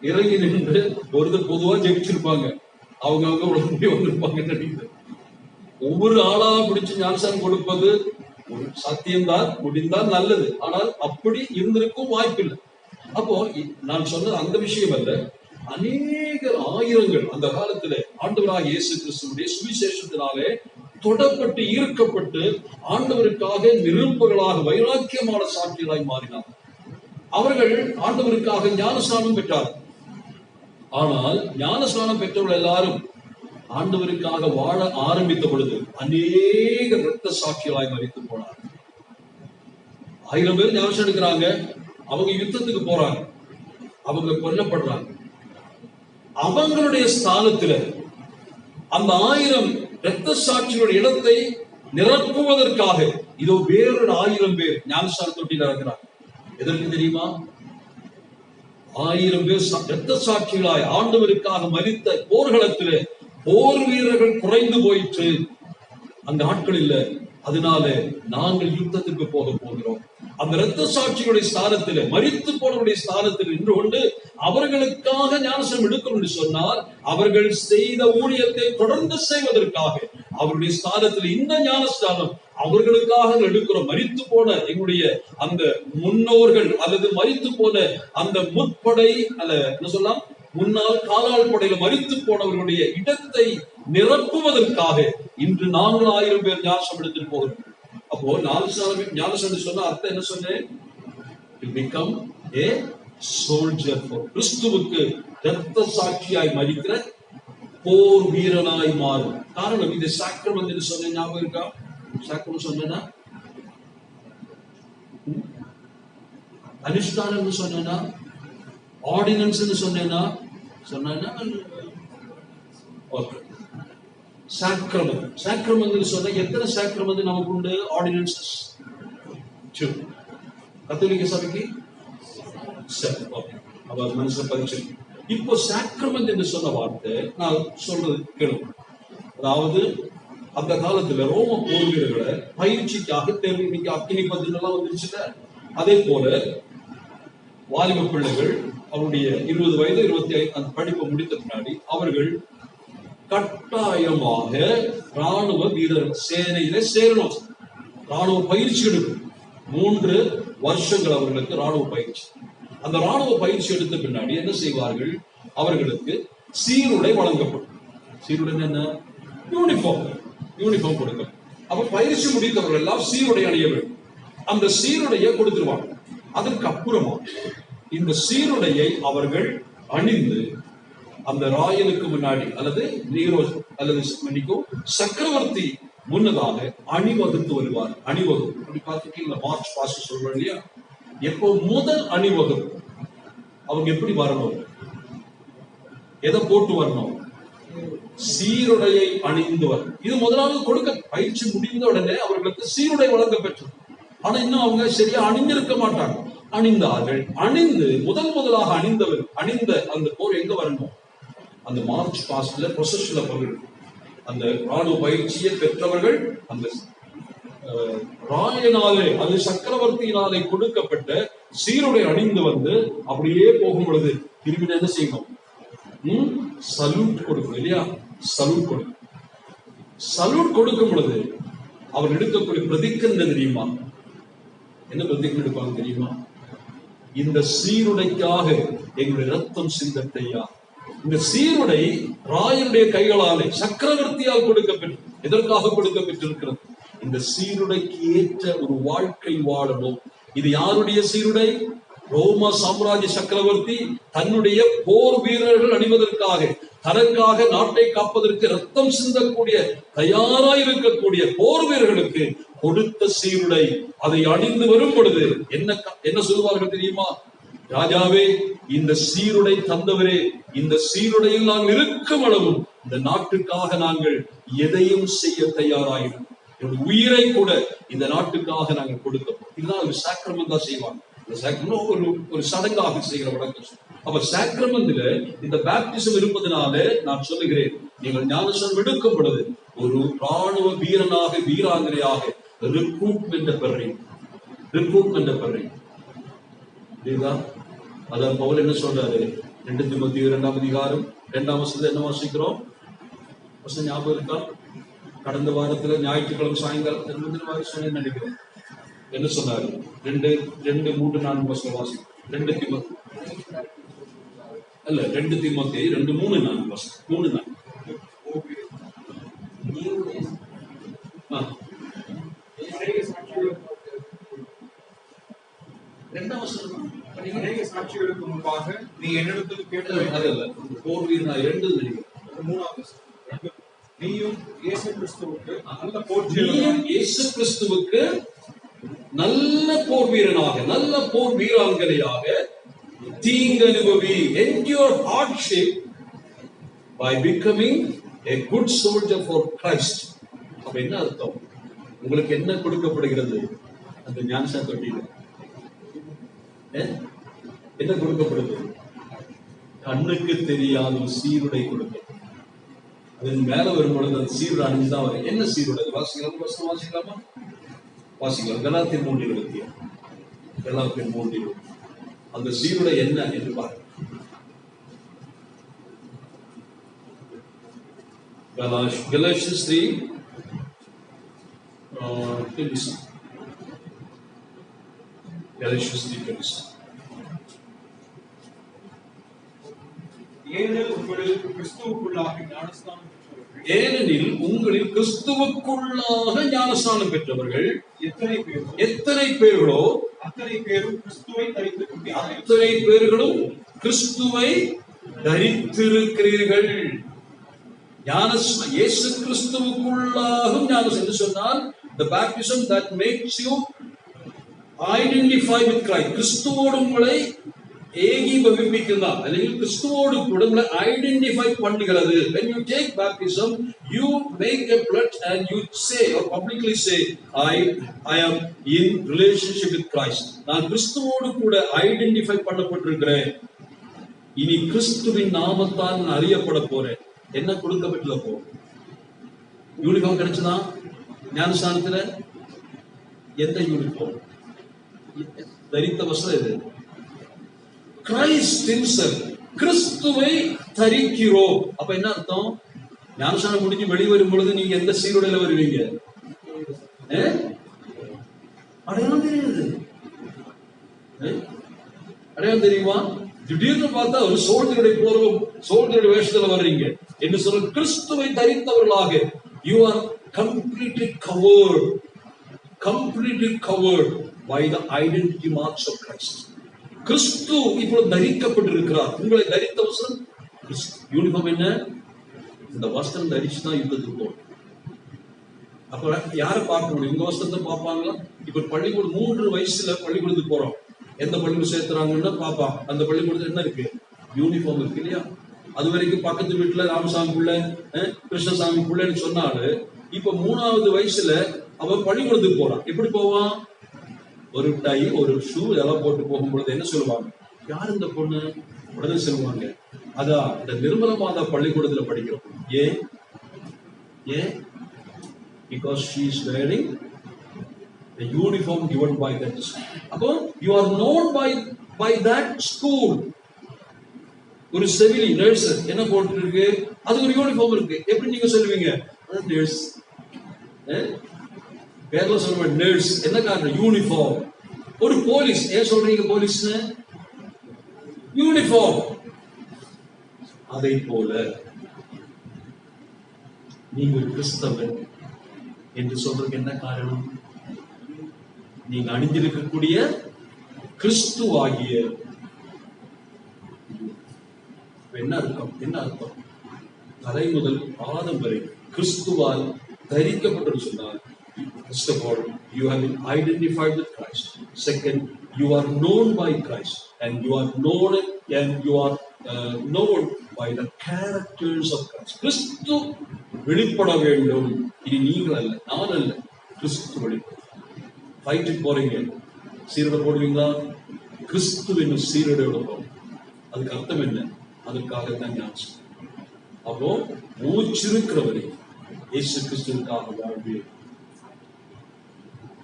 இறங்கி நின்று ஒருத்தர் பொதுவா ஜெயிச்சிருப்பாங்க, அவங்க உடம்பு வந்திருப்பாங்க. நினைக்கிறேன் ஒவ்வொரு ஆளா பிடிச்சு ஞானஸ்நானம் கொடுப்பது ஒரு சத்தியம்தான், முடிந்தால் நல்லது. ஆனால் அப்படி இருந்திருக்கும் வாய்ப்பில்லை. அப்போ நான் சொன்னது அந்த விஷயம் அல்ல. அநேக ஆயிரங்கள் அந்த காலத்துல ஆண்டவராகிய இயேசு கிறிஸ்துவுடைய சுவிசேஷத்தினாலே தொடப்பட்டு ஈர்க்கப்பட்டு ஆண்டவருக்காக நிருபங்களாக வைராக்கியமான சாட்சிகளாய் மாறினார். அவர்கள் ஆண்டவருக்காக ஞானஸ்நானம் பெற்றார்கள். ஆனால் ஞானஸ்நானம் பெற்றவர்கள் எல்லாரும் ஆண்டவருக்காக வாழ ஆரம்பித்த பொழுது அநேக இரத்த சாட்சிகளாய் மரித்து போனார். 1000 பேர் ஞானஸ்நானம் எடுக்கிறாங்க, அவங்க யுத்தத்துக்கு போறாங்க, அவங்க கொல்லப்படுறாங்க. அவங்களுடைய ஸ்தானத்துல அந்த 1000 இரத்த சாட்சிகளுடைய இடத்தை நிரப்புவதற்காக இதோ வேறொரு 1000 பேர் ஞானஸ்நான தொட்டியில் இருக்கிறாங்க. எதற்கு தெரியுமா? 1000 பேர் இரத்த சாட்சிகளாய் ஆண்டவருக்காக மரித்த போர்க்களத்திலே போர் வீரர்கள் குறைந்து போயிற்று அந்த நாட்களில். அதனால நாங்கள் யுத்தத்துக்கு போக போகிறோம். அந்த இரத்த சாட்சிகளுடைய ஸ்தானத்தில் மரித்து போனவருடைய ஸ்தானத்தில் நின்று கொண்டு அவர்களுக்காக ஞானஸ்நானம் எடுக்கணும் என்று சொன்னால், அவர்கள் செய்த ஊழியத்தை தொடர்ந்து செய்வதற்காக அவருடைய ஸ்தானத்தில் இந்த ஞானஸ்நானம் அவர்களுக்காக எடுக்கிறோம். மரித்து போன எங்களுடைய அந்த முன்னோர்கள் அல்லது மரித்து போன அந்த முற்படை அல்ல என்ன சொல்லலாம், முன்னால் காலால் படையில மரித்து போனவர்களுடைய இடத்தை நிரப்புவதற்காக இன்று நாங்கள் 1000 பேர் ஞானஸ்நானம் எடுத்துட்டு போகிறோம். அப்போ ஞானஸ்நானம் சொன்ன அர்த்தம் என்ன சொன்னேன்? To become a soldier for கிறிஸ்துவுக்கு இரத்த சாட்சியாய் மரிக்கிற போர் வீரனாய் மாறும். காரணம், இது சாக்ரமெண்ட் என்று சொன்ன ஞாபகம் இருக்கா? சாக்ரமெண்ட் சொன்னா அனுஷ்டானம் சொன்னா, ஆர்டினன்ஸ் சொன்னா சாக்ரமெண்ட் சொன்ன எத்தனை சாக்ரமெண்ட் நமக்கு உண்டு? ஆர்டினன்சஸ் 2. கத்தோலிக்க சபைக்கு 7. ஓகே, அப்ப மனசுல பதிச்சு. இப்போ சாக்ரமெண்ட் என்று சொன்ன வார்த்தை நான் சொல்றது கேளுங்க. அதாவது அந்த காலத்துல ரோம போர் வீரர்களை பயிற்சிக்காக தேர்வு, இன்னைக்கு அக்கினி பத்தினெல்லாம் வந்துருச்சுல, அதே போல வாலிப பிள்ளைகள் அவருடைய 20 வயது 25 அந்த படிப்பை முடித்த பின்னாடி அவர்கள் கட்டாயமாக ராணுவ வீரர் சேனையில சேரணும். ராணுவ பயிற்சி எடுக்கும். 3 வருஷங்கள் அவர்களுக்கு ராணுவ பயிற்சி. அந்த ராணுவ பயிற்சி எடுத்த பின்னாடி என்ன செய்வார்கள்? அவர்களுக்கு சீருடை வழங்கப்படும். சீருடை என்ன? யூனிஃபார்ம் கொடுக்கும். அப்ப பயிற்சி முடித்தவர்கள் எல்லாம் சீருடை அணிய வேண்டும். அந்த சீருடையை கொடுத்துருவாங்க. அதற்கு அப்புறமா இந்த சீருடையை அவர்கள் அணிந்து அந்த ராயனுக்கு முன்னாடி அல்லது நீரோ அல்லது சக்கரவர்த்தி முன்னதாக அணிவகுத்து வருவார். அணிவகுப்பு அப்படி பார்த்துட்டீங்களா? மார்ச் பாஸ்ட் சொல்றோம் இல்லையா? எப்போ முதல் அணிவகுப்பு அவங்க எப்படி வரணும்? எதை போட்டு வரணும்? சீருடையை அணிந்து வரும். இது முதலாவது கொடுக்க பயிற்சி முடிந்த உடனே அவர்களுக்கு சீருடை வழங்க பெற்றது. ஆனா இன்னும் அவங்க சரியா அணிந்திருக்க மாட்டாங்க. அணிந்தார்கள். அணிந்து முதலாக அணிந்த அந்த போர் எங்க வரணும்? அந்த மார்ச் பாஸ்ட்ல ப்ரொசஸ்ல பங்கெடுக்கும். அந்த ராணுவ பயிற்சியை பெற்றவர்கள் அந்த ராயனாலே அது சக்கரவர்த்தியினாலே கொடுக்கப்பட்ட சீருடை அணிந்து வந்து அப்படியே போகும் பொழுது திரும்பி என்ன செய்யணும்? சல்யூட் கொடுக்கணும் இல்லையா? சல்யூட் கொடுக்கும் பொழுது அவர் எடுக்கக்கூடிய பிரதிக்கு என்ன தெரியுமா? என்ன பிரதிக்கு எடுப்பாங்க தெரியுமா? இந்த சீருடைக்காக எங்களுடைய ரத்தம் சிந்தத்தையா. இந்த சீருடை ராயனுடைய கைகளாலே சக்கரவர்த்தியால் கொடுக்கப்பெற்று எதற்காக கொடுக்கப்பட்டிருக்கிறது? இந்த சீருடைக்கு ஏற்ற ஒரு வாழ்க்கை வாழணும். இது யாருடைய சீருடை? ரோம சாம்ராஜ்ய சக்கரவர்த்தி தன்னுடைய போர் வீரர்கள் அணிவதற்காக, தனக்காக நாட்டை காப்பதற்கு ரத்தம் சிந்தக்கூடிய தயாராயிருக்கக்கூடிய போர் வீரர்களுக்கு கொடுத்த சீருடை. அதை அணிந்து வரும் பொழுது என்ன சொல்வார்கள் தெரியுமா? ராஜாவே, இந்த சீருடை தந்தவரே, இந்த சீருடையில் நாங்கள் இருக்கும் அளவும் இந்த நாட்டுக்காக நாங்கள் எதையும் செய்ய தயாராகிறோம். உயிரை கூட இந்த நாட்டுக்காக நாங்கள் கொடுக்கிறோம். இதுதான் ஒரு சாக்ரமெண்ட் தான் செய்வாங்க. ஒரு சடங்காக செய்கிற வழக்கம். அப்ப சாக்ரமெண்ட்ல இந்த பேப்டிசம் இருப்பதனால நான் சொல்லுகிறேன், நீங்கள் ஞானஸ்நானம் எடுக்கும் பொழுது ஒரு ராணுவ வீரனாக வீராங்கனையாக ரிக்ரூட்மெண்ட் பெறீங்க. அதான் பவுல் என்ன சொல்றாரு? 2 தீமோத்தேயு 2ஆம் அதிகாரம் 2ஆம் வசனத்துல என்ன வாசிக்கிறோம்? ஞாபகம் இருக்கா? கடந்த வாரத்துல ஞாயிற்றுக்கிழமை சாயங்காலம் நினைக்கிறேன் என்ன சொன்னாரு? 2, 3, 4 வசனம் வாசிக்கிறோம். 2 தீமோத்தேயு 2, 3, 4 வசனம். 3, 4. அநேக சாட்சிகளுக்கு முன்பாக நீ என்னிடத்தில் கேட்டது போர் வீரனாய் 2 3ஆம் நீயும் இயேசு கிறிஸ்துவுக்கு நல்ல போர் வீரனாக, நல்ல போர் வீராங்கனையாக தீங்கு அனுபவி. endure hardship by becoming a good soldier for Christ. அப்ப என்ன அர்த்தம்? உங்களுக்கு என்ன கொடுக்கப்படுகிறது? அந்த ஞானசா தொட்டியில என்ன கொடுக்கப்படுது? கண்ணுக்கு தெரியாத ஒரு சீருடை கொடுக்க. அதன் மேல வரும்பொழுது அந்த சீருடை அணிஞ்சுதான் வரும். என்ன சீருடை? வாசிக்கலாமா? வாசிக்கலாம். கலாத்தியர் 3:20. கலாத்தியர் 3:20. அந்த சீருடை என்ன என்று பாருங்க. Galatians 3. Galatians 3:20. ஏனெனில் உங்களில் கிறிஸ்துவுக்குள்ளாக ஞானஸ்நானம் பெற்றவர்கள் எத்தனை பேர்களோ அத்தனை பேர்களும் கிறிஸ்துவை தரித்திருக்கிறீர்கள். இயேசு கிறிஸ்துவுக்குள்ளாகும் ஞானஸ்நானம் என்று சொன்னால் the baptism that makes you identify with Christ. கிறிஸ்துவோடு உங்களை ഏകീഭവിപ്പിക്കുന്ന അല്ലെങ്കിൽ ക്രിസ്തുവോട് കൂടെ നമ്മളെ ഐഡന്റിഫൈ பண்ணுகிறது. When you take baptism, you make a pledge and you say or publicly say, I am in relationship with Christ. நான் கிறிஸ்துவோடு கூட ஐடென்டிஃபை பண்ணப்பட்டிருக்கிறேன். இனி கிறிஸ்துவின் நாமத்தால் நான் அறியப்பட போறேன். என்ன கொடுக்கப்பட்டல போ யூனிஃபார்ம் கிடைச்சதா? ஞானஸ்நானத்துல எந்த யூனிஃபார்ம்? தரித்த வஸ்திரம் இது. கிரைஸ்ட் himself, கிறிஸ்துவை தரிக்கிறோம். அப்ப என்ன அர்த்தம்? ஞானஸ்நானம் முடிஞ்சு வெளியே வரும் பொழுது நீங்க எந்த சீருடையில வருவீங்க? அடையாளம் தெரியாது. அடையாளம் தெரியுமா? திடீர்னு பார்த்தா ஒரு சோல்ஜருடைய வேஷத்துல வர்றீங்க. என்ன சொல்ற? கிறிஸ்துவை தரித்தவர்களாக. You are completely covered by the identity marks of Christ. கிறிஸ்து இப்பொழுது தரிக்கப்பட்டிருக்கிறார். உங்களை தரித்த வஸ்திரம் கிறிஸ்து. யூனிஃபார்ம் என்ன? இந்த வஸ்திரம் தரிச்சுதான் யுத்தத்துக்கு போகணும். அப்ப யாரை பார்க்க முடியும்? உங்க வஸ்திரத்தை பார்ப்பாங்களா? இப்ப பள்ளிக்கூடம் 3 வயசுல பள்ளிக்கூடத்துக்கு போறோம். எந்த பள்ளிக்கூடம் சேர்த்துறாங்கன்னா பாப்பா அந்த பள்ளிக்கூடத்துல என்ன இருக்கு? யூனிஃபார்ம் இருக்கு இல்லையா? அது வரைக்கும் பக்கத்து வீட்டுல ராமசாமி பிள்ளை கிருஷ்ணசாமி பிள்ளைன்னு சொன்னாலு இப்ப 3வது வயசுல அவன் பள்ளிக்கூடத்துக்கு போறான். எப்படி போவான்? ஒரு டை ஒரு ஷூ இதெல்லாம் போட்டு போகும்பொழுது என்ன சொல்லுவாங்க? யார் இந்த பொண்ணு? உடனே சொல்லுவாங்க, அதான் இந்த நிர்மல மாதா பள்ளிக்கூடத்துல படிக்கிறோம். ஏன்? Because she is wearing the uniform given by that school. அப்போ you are known by that school. ஒரு செவிலி நர்ஸ் என்ன போட்டு இருக்கு? அது ஒரு யூனிஃபார்ம் இருக்கு. எப்படி நீங்க சொல்லுவீங்க? நர்ஸ். பேர்ல சொல்லுவேன் நர்ஸ். என்ன காரணம்? யூனிஃபார்ம். ஒரு போலீஸ் ஏன் சொல்றீங்க போலீஸ்னு? யூனிஃபார்ம். அதை போல நீங்கள் கிறிஸ்தவன் என்று சொல்றதுக்கு என்ன காரணம்? நீங்க அணிந்திருக்கக்கூடிய கிறிஸ்துவாகிய என்ன அர்த்தம்? தலை முதல் பாதம் வரை கிறிஸ்துவால் தரிக்கப்பட்டு சொன்னால், first of all, you have been identified with Christ. Second, you are known by Christ, and you are known by the characters of Christ. கிறிஸ்து வெளிப்பட வேண்டும். இனி நீங்கள் அல்ல, நான் அல்ல, கிறிஸ்து வெளிப்படும். ஃபைட்டுக்கு போறீங்க, சீருடை போடுவீங்களா? கிறிஸ்து என்னும் சீருடையோட போகும். அதுக்கு அர்த்தம் என்ன? அதுக்காகத்தான் ஞானம். அப்போ மூச்சிருக்கிறவரை இயேசு கிறிஸ்துவுக்காக வாழ்வே.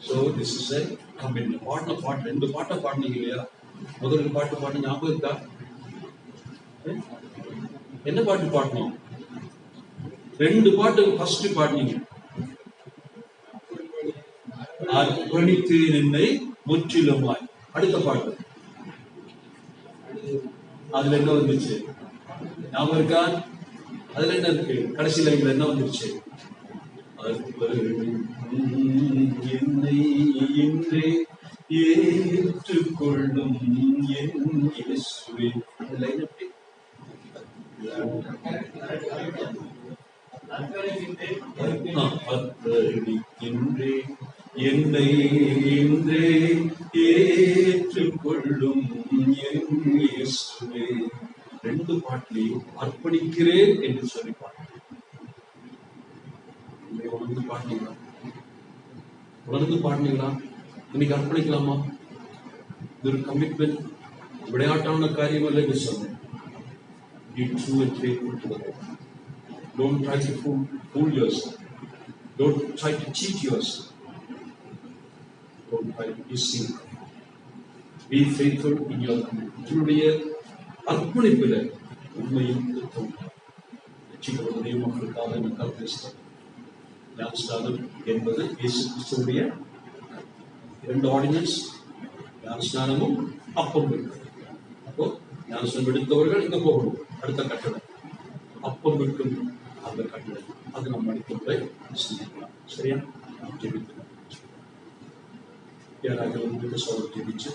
So this is a commitment. பாட்டு 2 பாட்டை பாடினீங்க இல்லையா? முதல் பாட்டு பாடின ஞாபகம் இருக்கா? என்ன பாட்டு பாடணும்? 2 பாட்டு ஃபர்ஸ்ட் பாடினீங்க. அர்ப்பணித்தேன் என்னை முற்றிலுமாய். அடுத்த பாட்டு அதுல என்ன வந்துச்சு? ஞாபகம் இருக்கா? அதுல என்ன இருக்கு? கடைசி லைன்ல என்ன வந்துருச்சு? என்னை இன்றே ஏற்றுக்கொள்ளும் என் இயேசுவே. அந்த லைன் எப்படி? அர்ப்பணிக்கின்றே என்னை இன்றே ஏற்றுக்கொள்ளும் என் இயேசுவே. 2 பாட்டிலையும் அர்ப்பணிக்கிறேன் என்று சொல்லி உணர்ந்து பாடினீங்களா? இன்னைக்கு அர்ப்பணிக்கலாமா? இது ஒரு கமிட்மெண்ட். விளையாட்டான காரியம் அல்ல என்று சொன்னேன். Be true and faithful to the Lord. Don't try to fool yourself. Don't try to cheat yourself. Don't try to deceive. Be faithful in your commitment. உங்களுடைய அர்ப்பணிப்பில் உண்மையும் ரட்சிக்கப்படுவதையும் மக்களுக்காக மக்கள் பேசுகிறோம். ஞானஸ்நானம் என்பது இயேசு கிறிஸ்துவுடைய 2 ஆர்டினன்ஸ். ஞானஸ்நானமும் அப்பம் இருக்கு. அப்போ ஞானஸ்நானம் எடுத்தவர்கள் இங்க போகணும். அடுத்த கட்டணம் அப்பம் இருக்கும். அந்த கட்டணம் அது நம்ம அடுத்த முறை சிந்திக்கலாம். சரியா? ஜெபிக்கலாம். யாராக ஜெபிச்சு